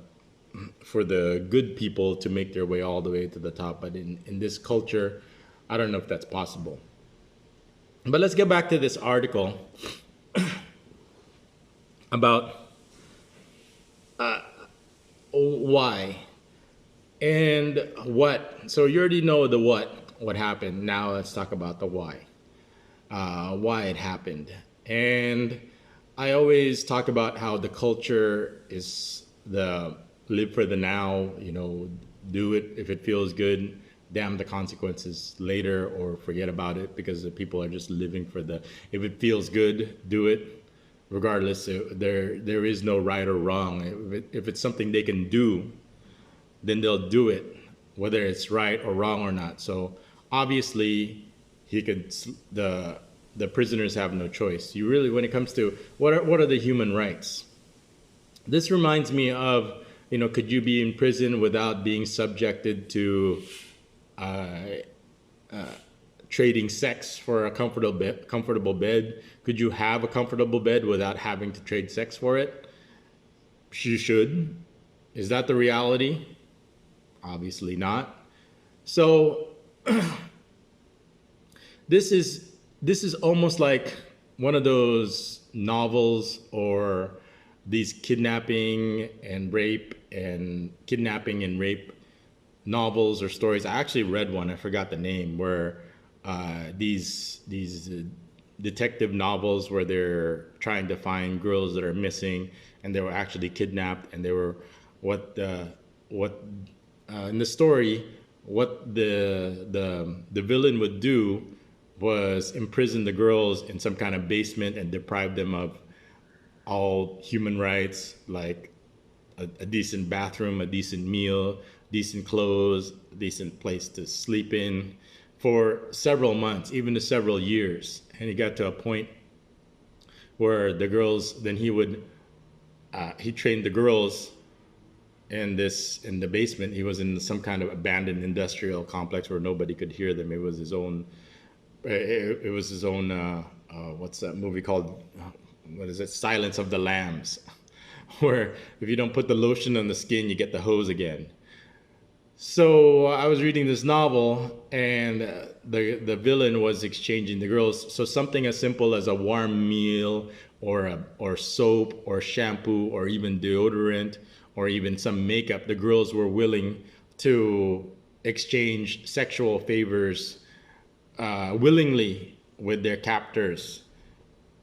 for the good people to make their way all the way to the top. But in this culture, I don't know if that's possible. But let's get back to this article about why and what. So you already know the what happened. Now let's talk about the why it happened. And I always talk about how the culture is the live for the now, do it if it feels good, damn the consequences later, or forget about it because the people are just living for the, if it feels good, do it. Regardless, there is no right or wrong. If it's something they can do, then they'll do it, whether it's right or wrong or not. So obviously, he could the prisoners have no choice. You really, when it comes to what are the human rights? This reminds me of, could you be in prison without being subjected to uh, trading sex for a comfortable bed? Could you have a comfortable bed without having to trade sex for it? You should. Is that the reality? Obviously not. So this is almost like one of those novels or these kidnapping and rape novels or stories. I actually read one. I forgot the name. Where these detective novels where they're trying to find girls that are missing, and they were actually kidnapped, and they were what in the story, what the villain would do was imprison the girls in some kind of basement and deprive them of all human rights, like a decent bathroom, a decent meal, decent clothes, decent place to sleep in, for several months, even to several years. And he got to a point where the girls, then he trained the girls in the basement. He was in some kind of abandoned industrial complex where nobody could hear them. It was his own. It was his own. What's that movie called? What is it? Silence of the Lambs, where if you don't put the lotion on the skin, you get the hose again. So I was reading this novel, and the villain was exchanging the girls. So something as simple as a warm meal, or soap, or shampoo, or even deodorant, or even some makeup, the girls were willing to exchange sexual favors willingly with their captors,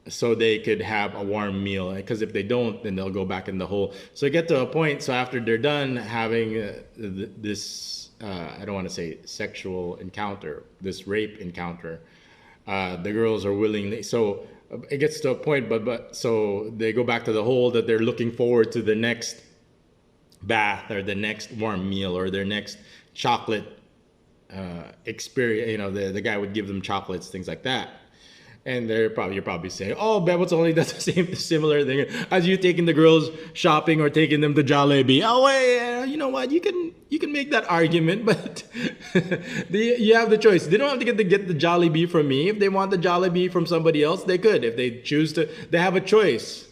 so they could have a warm meal. Because if they don't, then they'll go back in the hole. So I get to a point. So after they're done having this, I don't want to say sexual encounter, this rape encounter, the girls are willingly. So it gets to a point, but so they go back to the hole that they're looking forward to the next bath or the next warm meal or their next chocolate experience. The guy would give them chocolates, things like that. And you're probably saying, "Oh, BebotsOnly does the same similar thing as you taking the girls shopping or taking them to Jollibee." Oh, wait, you know what? You can make that argument, but you have the choice. They don't have to get the Jollibee from me. If they want the Jollibee from somebody else, they could. If they choose to, they have a choice.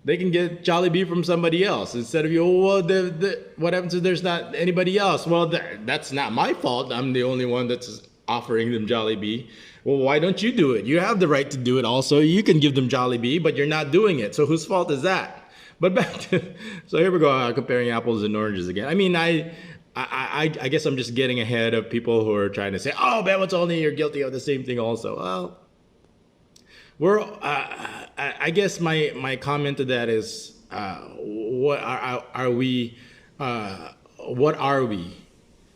They can get Jollibee from somebody else instead of you. Oh, well, what happens if there's not anybody else? Well, that's not my fault. I'm the only one that's offering them Jollibee. Well, why don't you do it? You have the right to do it also. You can give them Jollibee, but you're not doing it. So whose fault is that? But back to, so here we go, comparing apples and oranges again. I mean, I guess I'm just getting ahead of people who are trying to say, "Oh, BebotsOnly, you're guilty of the same thing also." Well, I guess my comment to that is, what are we? What are we?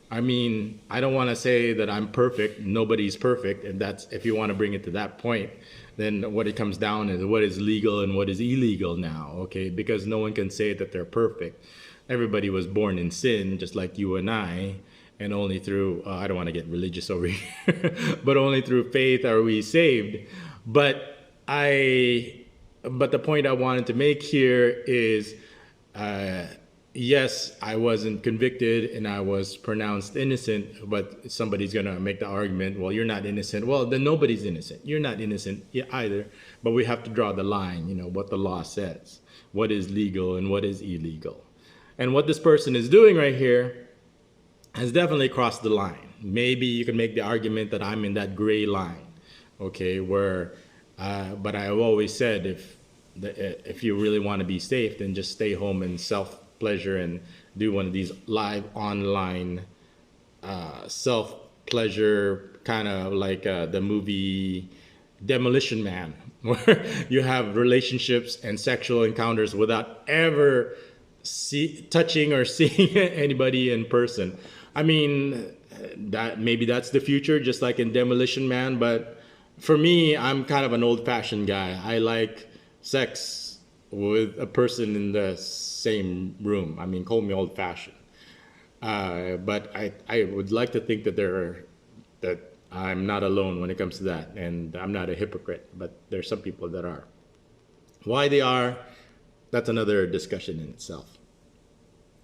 I mean, I don't want to say that I'm perfect. Nobody's perfect, and that's if you want to bring it to that point, then what it comes down is what is legal and what is illegal now. Okay, because no one can say that they're perfect. Everybody was born in sin, just like you and I, and only through I don't want to get religious over here, but only through faith are we saved. But I, but the point I wanted to make here is uh, yes, I wasn't convicted and I was pronounced innocent, but somebody's going to make the argument, well, you're not innocent. Well, then nobody's innocent. You're not innocent either, but we have to draw the line, what the law says, what is legal and what is illegal. And what this person is doing right here has definitely crossed the line. Maybe you can make the argument that I'm in that gray line, okay, where, but I've always said if you really want to be safe, then just stay home and self pleasure and do one of these live online self pleasure kind of like the movie Demolition Man, where you have relationships and sexual encounters without ever touching or seeing anybody in person. I mean, that maybe that's the future, just like in Demolition Man. But for me, I'm kind of an old-fashioned guy. I like sex with a person in the same room. I mean, call me old-fashioned. But I would like to think that I'm not alone when it comes to that, and I'm not a hypocrite. But there's some people that are. Why they are, that's another discussion in itself.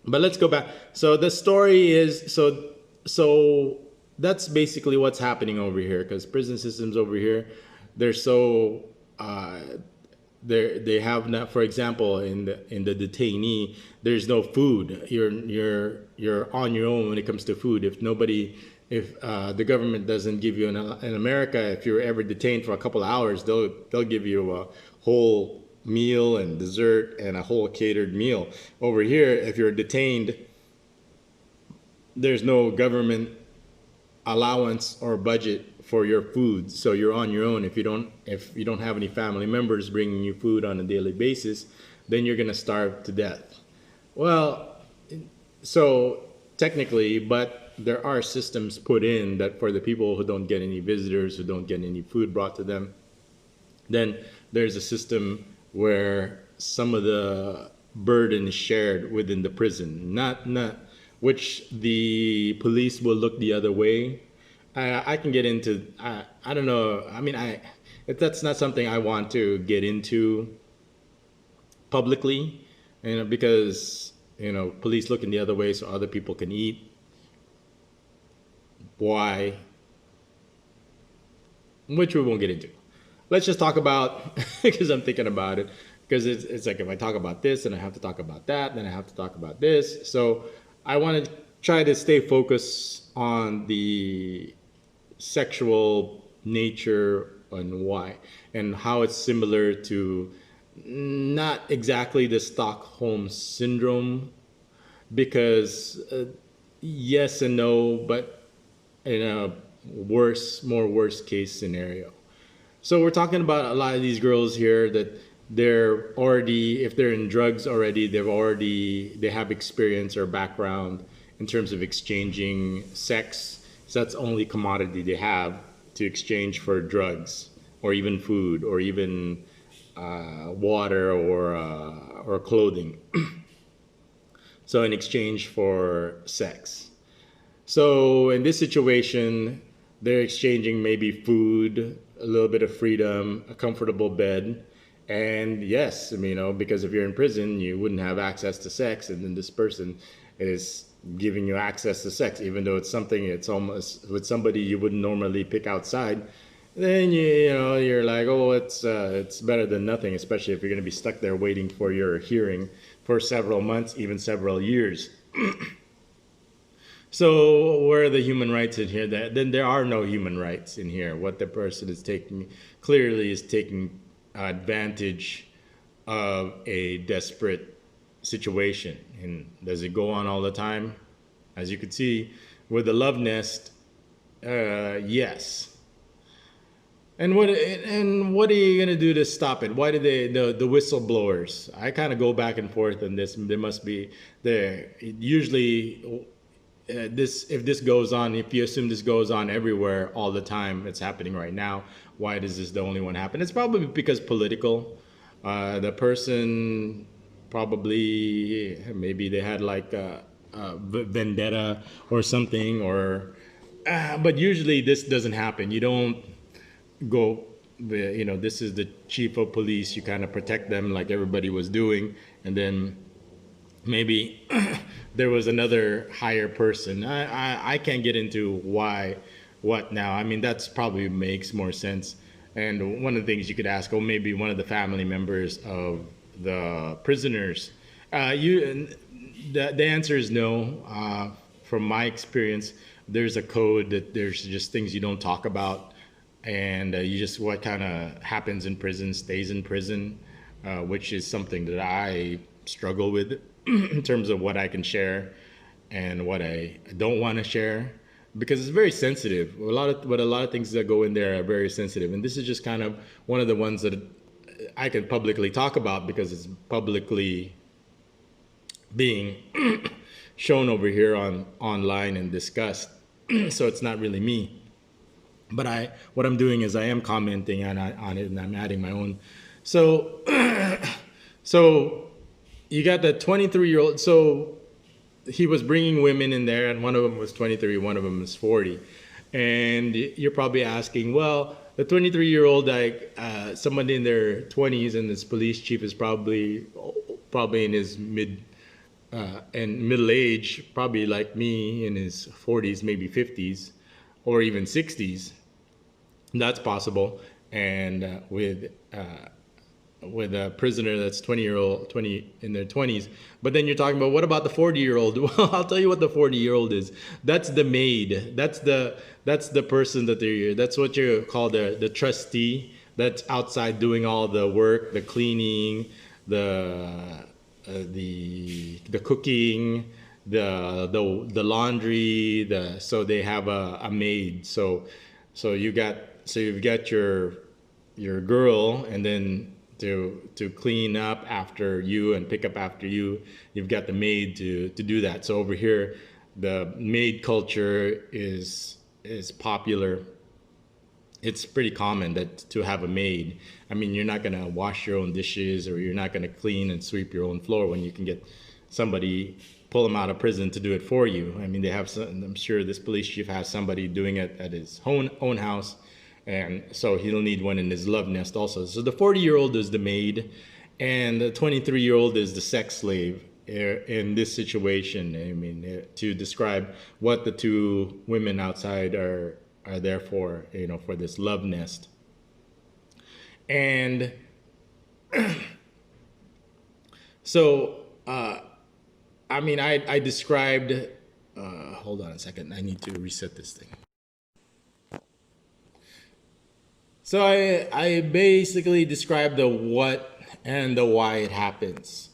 But let's go back. So the story is so that's basically what's happening over here, because prison systems over here, they're so they have not, for example, in the detainee, there's no food. You're on your own when it comes to food. If the government doesn't give you in America, if you're ever detained for a couple of hours, they'll give you a whole meal and dessert and a whole catered meal. Over here, if you're detained, there's no government allowance or budget for your food, so you're on your own. If you don't have any family members bringing you food on a daily basis, then you're going to starve to death. Well, so technically, but there are systems put in that for the people who don't get any visitors, who don't get any food brought to them, then there's a system where some of the burden is shared within the prison, not which the police will look the other way. I can get into I don't know. I mean, that's not something I want to get into publicly, because police looking the other way so other people can eat. Why? Which we won't get into. Let's just talk about because I'm thinking about it. Because it's like if I talk about this, then I have to talk about that, then I have to talk about this. So I want to try to stay focused on the sexual nature and why, and how it's similar to not exactly the Stockholm syndrome, because yes and no, but in a more worst case scenario. So we're talking about a lot of these girls here that they're already, if they're in drugs already, they have experience or background in terms of exchanging sex. So that's the only commodity they have to exchange for drugs or even food or even water or clothing. So in exchange for sex. So in this situation, they're exchanging maybe food, a little bit of freedom, a comfortable bed. And yes, I mean, because if you're in prison, you wouldn't have access to sex. And then this person is giving you access to sex, even though it's almost with somebody you wouldn't normally pick outside. Then you're like, oh, it's better than nothing, especially if you're going to be stuck there waiting for your hearing for several months, even several years. So where are the human rights in here? Then there are no human rights in here. What the person is taking clearly is taking advantage of a desperate situation. And does it go on all the time? As you can see with the love nest, yes. And what are you gonna do to stop it? Why do the whistleblowers? I kind of go back and forth on this. There must be there usually this if this goes on. If you assume this goes on everywhere all the time, it's happening right now. Why does this the only one happen? It's probably because political. The person probably maybe they had like a vendetta or something or. But usually this doesn't happen. You don't go this is the chief of police, you kind of protect them like everybody was doing, and then maybe there was another higher person. I can't get into why what now. I mean, that's probably makes more sense. And one of the things you could ask, oh, maybe one of the family members of the prisoners. You the answer is no. From my experience, there's a code that there's just things you don't talk about, and you just what kind of happens in prison stays in prison, which is something that I struggle with in terms of what I can share and what I don't want to share because it's very sensitive. A lot of things that go in there are very sensitive, and this is just kind of one of the ones that I can publicly talk about because it's publicly being shown over here on online and discussed. So it's not really me. But what I'm doing is I am commenting on it and I'm adding my own. So, so you got the 23-year-old. So he was bringing women in there, and one of them was 23, one of them was 40. And you're probably asking, well, the 23-year-old, like someone in their 20s, and this police chief is probably in his and middle age, probably like me in his 40s, maybe 50s, or even 60s. That's possible. And with a prisoner that's 20 in their 20s. But then you're talking about what about the 40-year-old? Well, I'll tell you what the 40-year-old is. That's the maid. That's the person that's what you call the trustee that's outside doing all the work, the cleaning, the cooking, the laundry, so they have a maid. You've got your girl, and then to clean up after you and pick up after you, you've got the maid to do that. So over here, the maid culture is popular. It's pretty common that to have a maid. I mean, you're not gonna wash your own dishes or you're not gonna clean and sweep your own floor when you can get somebody pull them out of prison to do it for you. I mean, they have some, I'm sure this police chief has somebody doing it at his own house, and so he'll need one in his love nest also. So the 40-year-old is the maid, and the 23-year-old is the sex slave in this situation. I mean, to describe what the two women outside are there for, for this love nest. And so, I mean, I described, hold on a second, I need to reset this thing. So I basically described the what and the why it happens.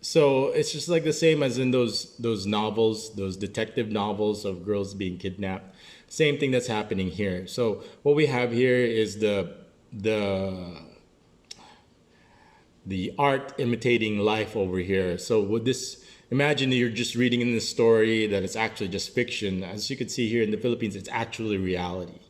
So it's just like the same as in those novels, those detective novels of girls being kidnapped. Same thing that's happening here. So what we have here is the art imitating life over here. So with this, imagine that you're just reading in this story that it's actually just fiction. As you can see here in the Philippines, it's actually reality.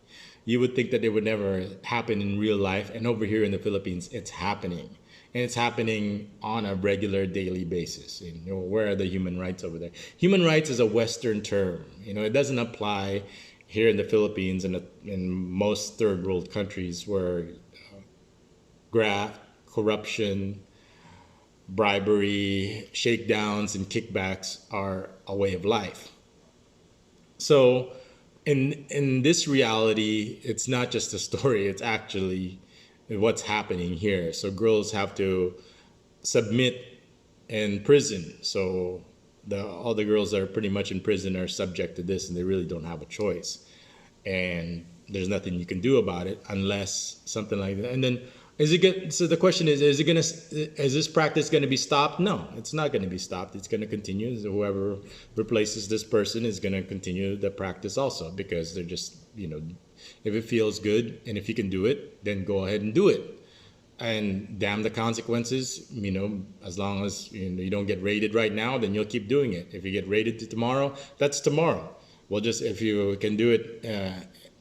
You would think that it would never happen in real life, and over here in the Philippines, it's happening. And it's happening on a regular daily basis. Where are the human rights over there? Human rights is a Western term. It doesn't apply here in the Philippines and in most third world countries where graft, corruption, bribery, shakedowns, and kickbacks are a way of life. So in this reality, it's not just a story, it's actually what's happening here. So girls have to submit in prison. So all the girls that are pretty much in prison are subject to this, and they really don't have a choice. And there's nothing you can do about it unless something like that. And then so the question is this practice going to be stopped? No, it's not going to be stopped. It's going to continue. Whoever replaces this person is going to continue the practice also, because they're just, If it feels good and if you can do it, then go ahead and do it. And damn the consequences, as long as you don't get raided right now, then you'll keep doing it. If you get raided to tomorrow, that's tomorrow. Well, just if you can do it,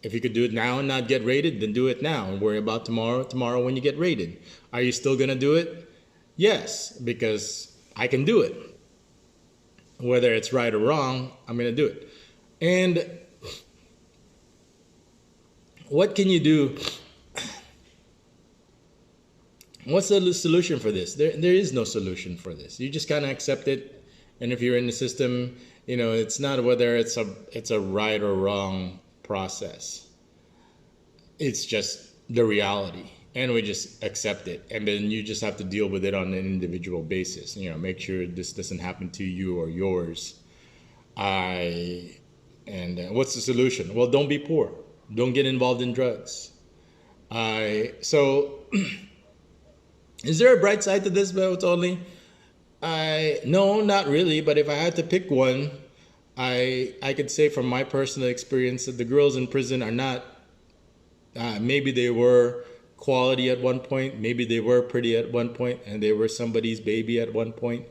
if you could do it now and not get raided, then do it now and worry about tomorrow when you get raided. Are you still gonna do it? Yes, because I can do it. Whether it's right or wrong, I'm gonna do it. And what can you do? What's the solution for this? There is no solution for this. You just kind of accept it, and if you're in the system, it's not whether it's a right or wrong process. It's just the reality, and we just accept it, and then you just have to deal with it on an individual basis. Make sure this doesn't happen to you or yours. I and what's the solution? Well, don't be poor. Don't get involved in drugs. I so. Is there a bright side to this, BebotsOnly? I no, not really. But if I had to pick one, I could say from my personal experience that the girls in prison are not. Maybe they were quality at one point. Maybe they were pretty at one point, and they were somebody's baby at one point.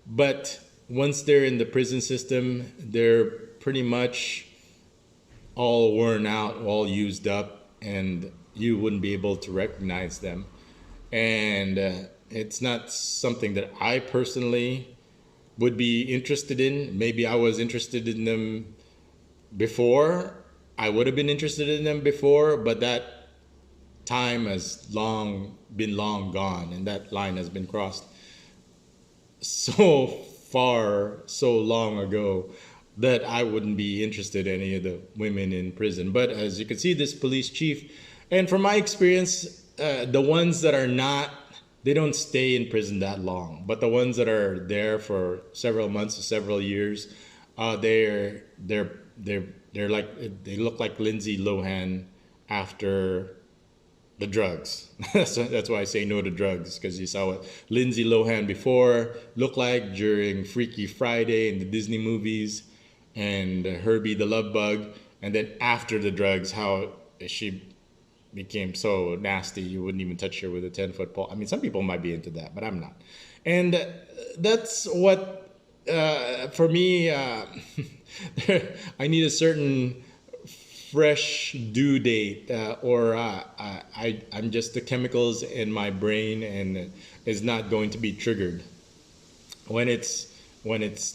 But once they're in the prison system, they're pretty much all worn out, all used up, and you wouldn't be able to recognize them. And it's not something that I personally would be interested in. Maybe I was interested in them before. I would have been interested in them before, but that time has been long gone, and that line has been crossed so far, so long ago, that I wouldn't be interested in any of the women in prison. But as you can see, this police chief, and from my experience, the ones that are not, they don't stay in prison that long. But the ones that are there for several months or several years, they're like, they look like Lindsay Lohan after the drugs. So that's why I say no to drugs, because you saw what Lindsay Lohan before looked like during Freaky Friday and the Disney movies, and Herbie the Love Bug, and then after the drugs, how she became so nasty you wouldn't even touch her with a 10-foot pole. I mean, some people might be into that, but I'm not. And that's what, for me, I need a certain fresh due date, or I'm just the chemicals in my brain and is not going to be triggered when it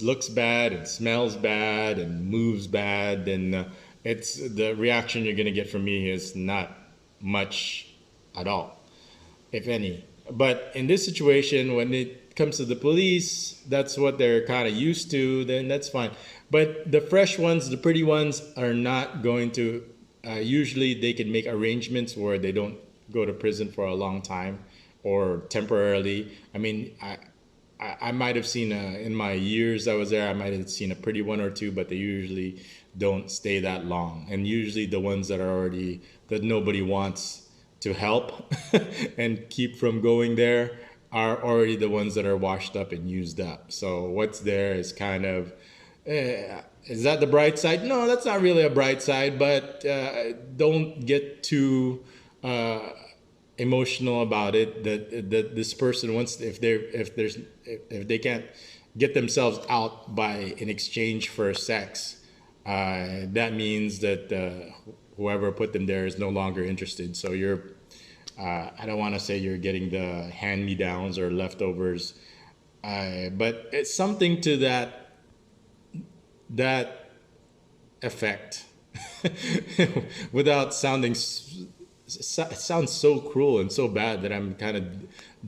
looks bad, it smells bad, and moves bad. Then it's the reaction you're gonna get from me is not much at all, if any. But in this situation, when it comes to the police, that's what they're kind of used to, then that's fine. But the fresh ones, the pretty ones, are not going to, usually they can make arrangements where they don't go to prison for a long time or temporarily. I mean, I might have seen, in my years I was there, I might have seen a pretty one or two, but they usually don't stay that long. And usually the ones that are already, that nobody wants to help and keep from going there, are already the ones that are washed up and used up. So what's there is kind of, is that the bright side? No, that's not really a bright side, but don't get too emotional about it. That this person wants, if they can't get themselves out by in exchange for sex, that means that whoever put them there is no longer interested. So you're, I don't want to say you're getting the hand-me-downs or leftovers, but it's something to that effect. Without sounding, it sounds so cruel and so bad that I'm kind of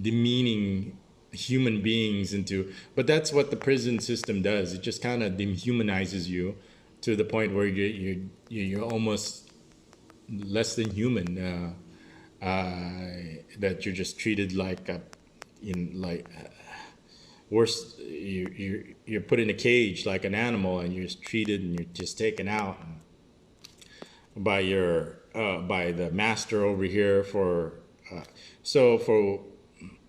demeaning human beings into, but that's what the prison system does. It just kind of dehumanizes you to the point where you're almost less than human. That you're just treated like worse. You're put in a cage like an animal, and you're just treated, and you're just taken out by your by the master over here for.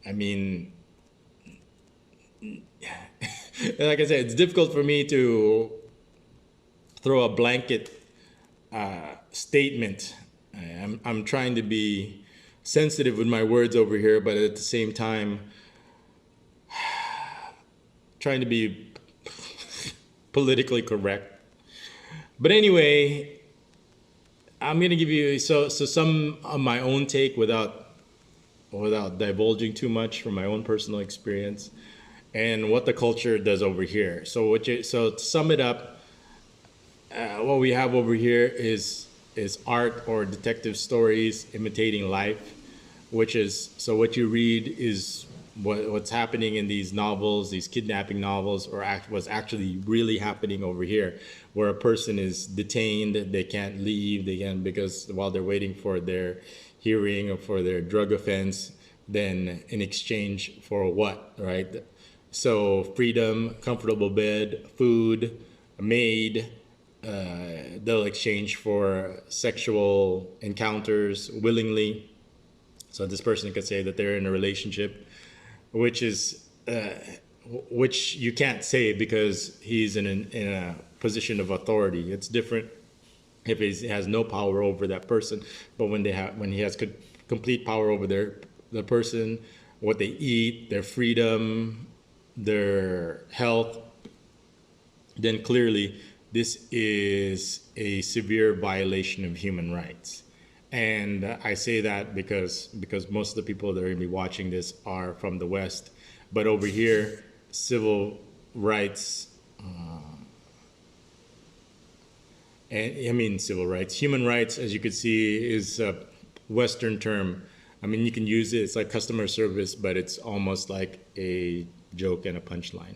I mean, like I said, it's difficult for me to throw a blanket statement. I'm trying to be sensitive with my words over here, but at the same time, trying to be politically correct. But anyway, I'm gonna give you so some of my own take without divulging too much from my own personal experience and what the culture does over here. So to sum it up, what we have over here is art or detective stories imitating life, which is so what you read is what's happening in these novels, these kidnapping novels, or what's actually really happening over here, where a person is detained, they can't leave, they can because while they're waiting for their hearing or for their drug offense, then in exchange for what, right? So freedom, comfortable bed, food, a maid, they'll exchange for sexual encounters willingly. So this person could say that they're in a relationship, which is which you can't say because he's in a position of authority. It's different if he has no power over that person, but when he has complete power over the person, what they eat, their freedom, their health, then clearly this is a severe violation of human rights. And I say that because most of the people that are going to be watching this are from the West, but over here, civil rights, and I mean civil rights, human rights, as you can see, is a Western term. I mean, you can use it. It's like customer service, but it's almost like a joke and a punchline.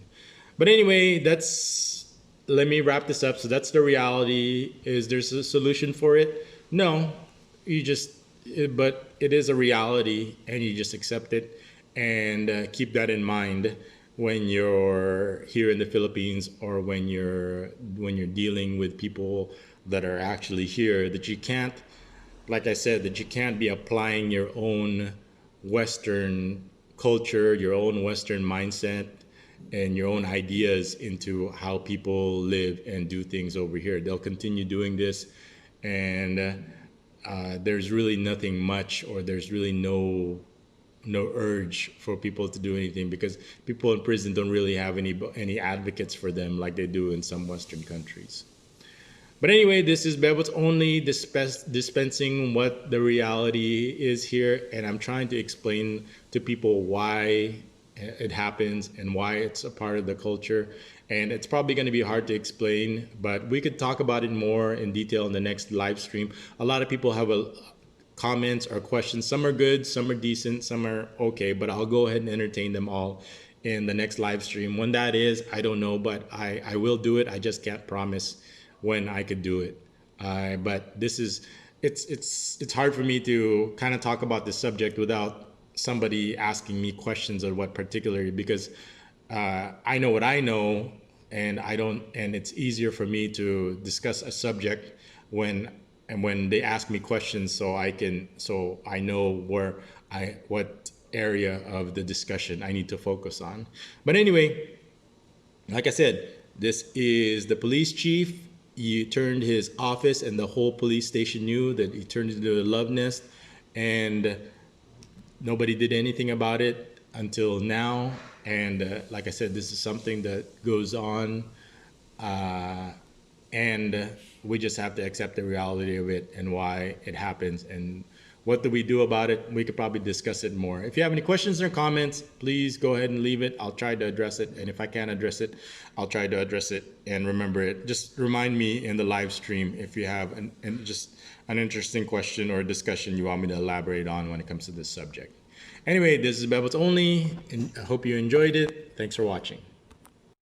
But anyway, that's let me wrap this up. So that's the reality. Is there's a solution for it? No, you just but it is a reality, and you just accept it and keep that in mind when you're here in the Philippines or when you're dealing with people that are actually here, that you can't, like I said, that you can't be applying your own Western culture, your own Western mindset, and your own ideas into how people live and do things over here. They'll continue doing this, and there's really nothing much, or there's really no urge for people to do anything because people in prison don't really have any advocates for them like they do in some Western countries. But anyway, this is Bebots only dispensing what the reality is here, and I'm trying to explain to people why it happens and why it's a part of the culture. And it's probably going to be hard to explain, but we could talk about it more in detail in the next live stream. A lot of people have comments or questions. Some are good, some are decent, some are okay, but I'll go ahead and entertain them all in the next live stream. When that is, I don't know, but I will do it. I just can't promise when I could do it. But this is it's hard for me to kind of talk about this subject without somebody asking me questions on what particularly, because I know what I know, and I don't, and it's easier for me to discuss a subject when they ask me questions, so I know what area of the discussion I need to focus on. But anyway, like I said, this is the police chief. He turned his office, and the whole police station knew that he turned it into a love nest, and nobody did anything about it until now. And like I said, this is something that goes on, and we just have to accept the reality of it and why it happens and what do we do about it. We could probably discuss it more. If you have any questions or comments, please go ahead and leave it. I'll try to address it, and if I can't address it, I'll try to address it. And remember it, just remind me in the live stream if you have just an interesting question or discussion you want me to elaborate on when it comes to this subject. Anyway, this is Bebots Only, and I hope you enjoyed it. Thanks for watching.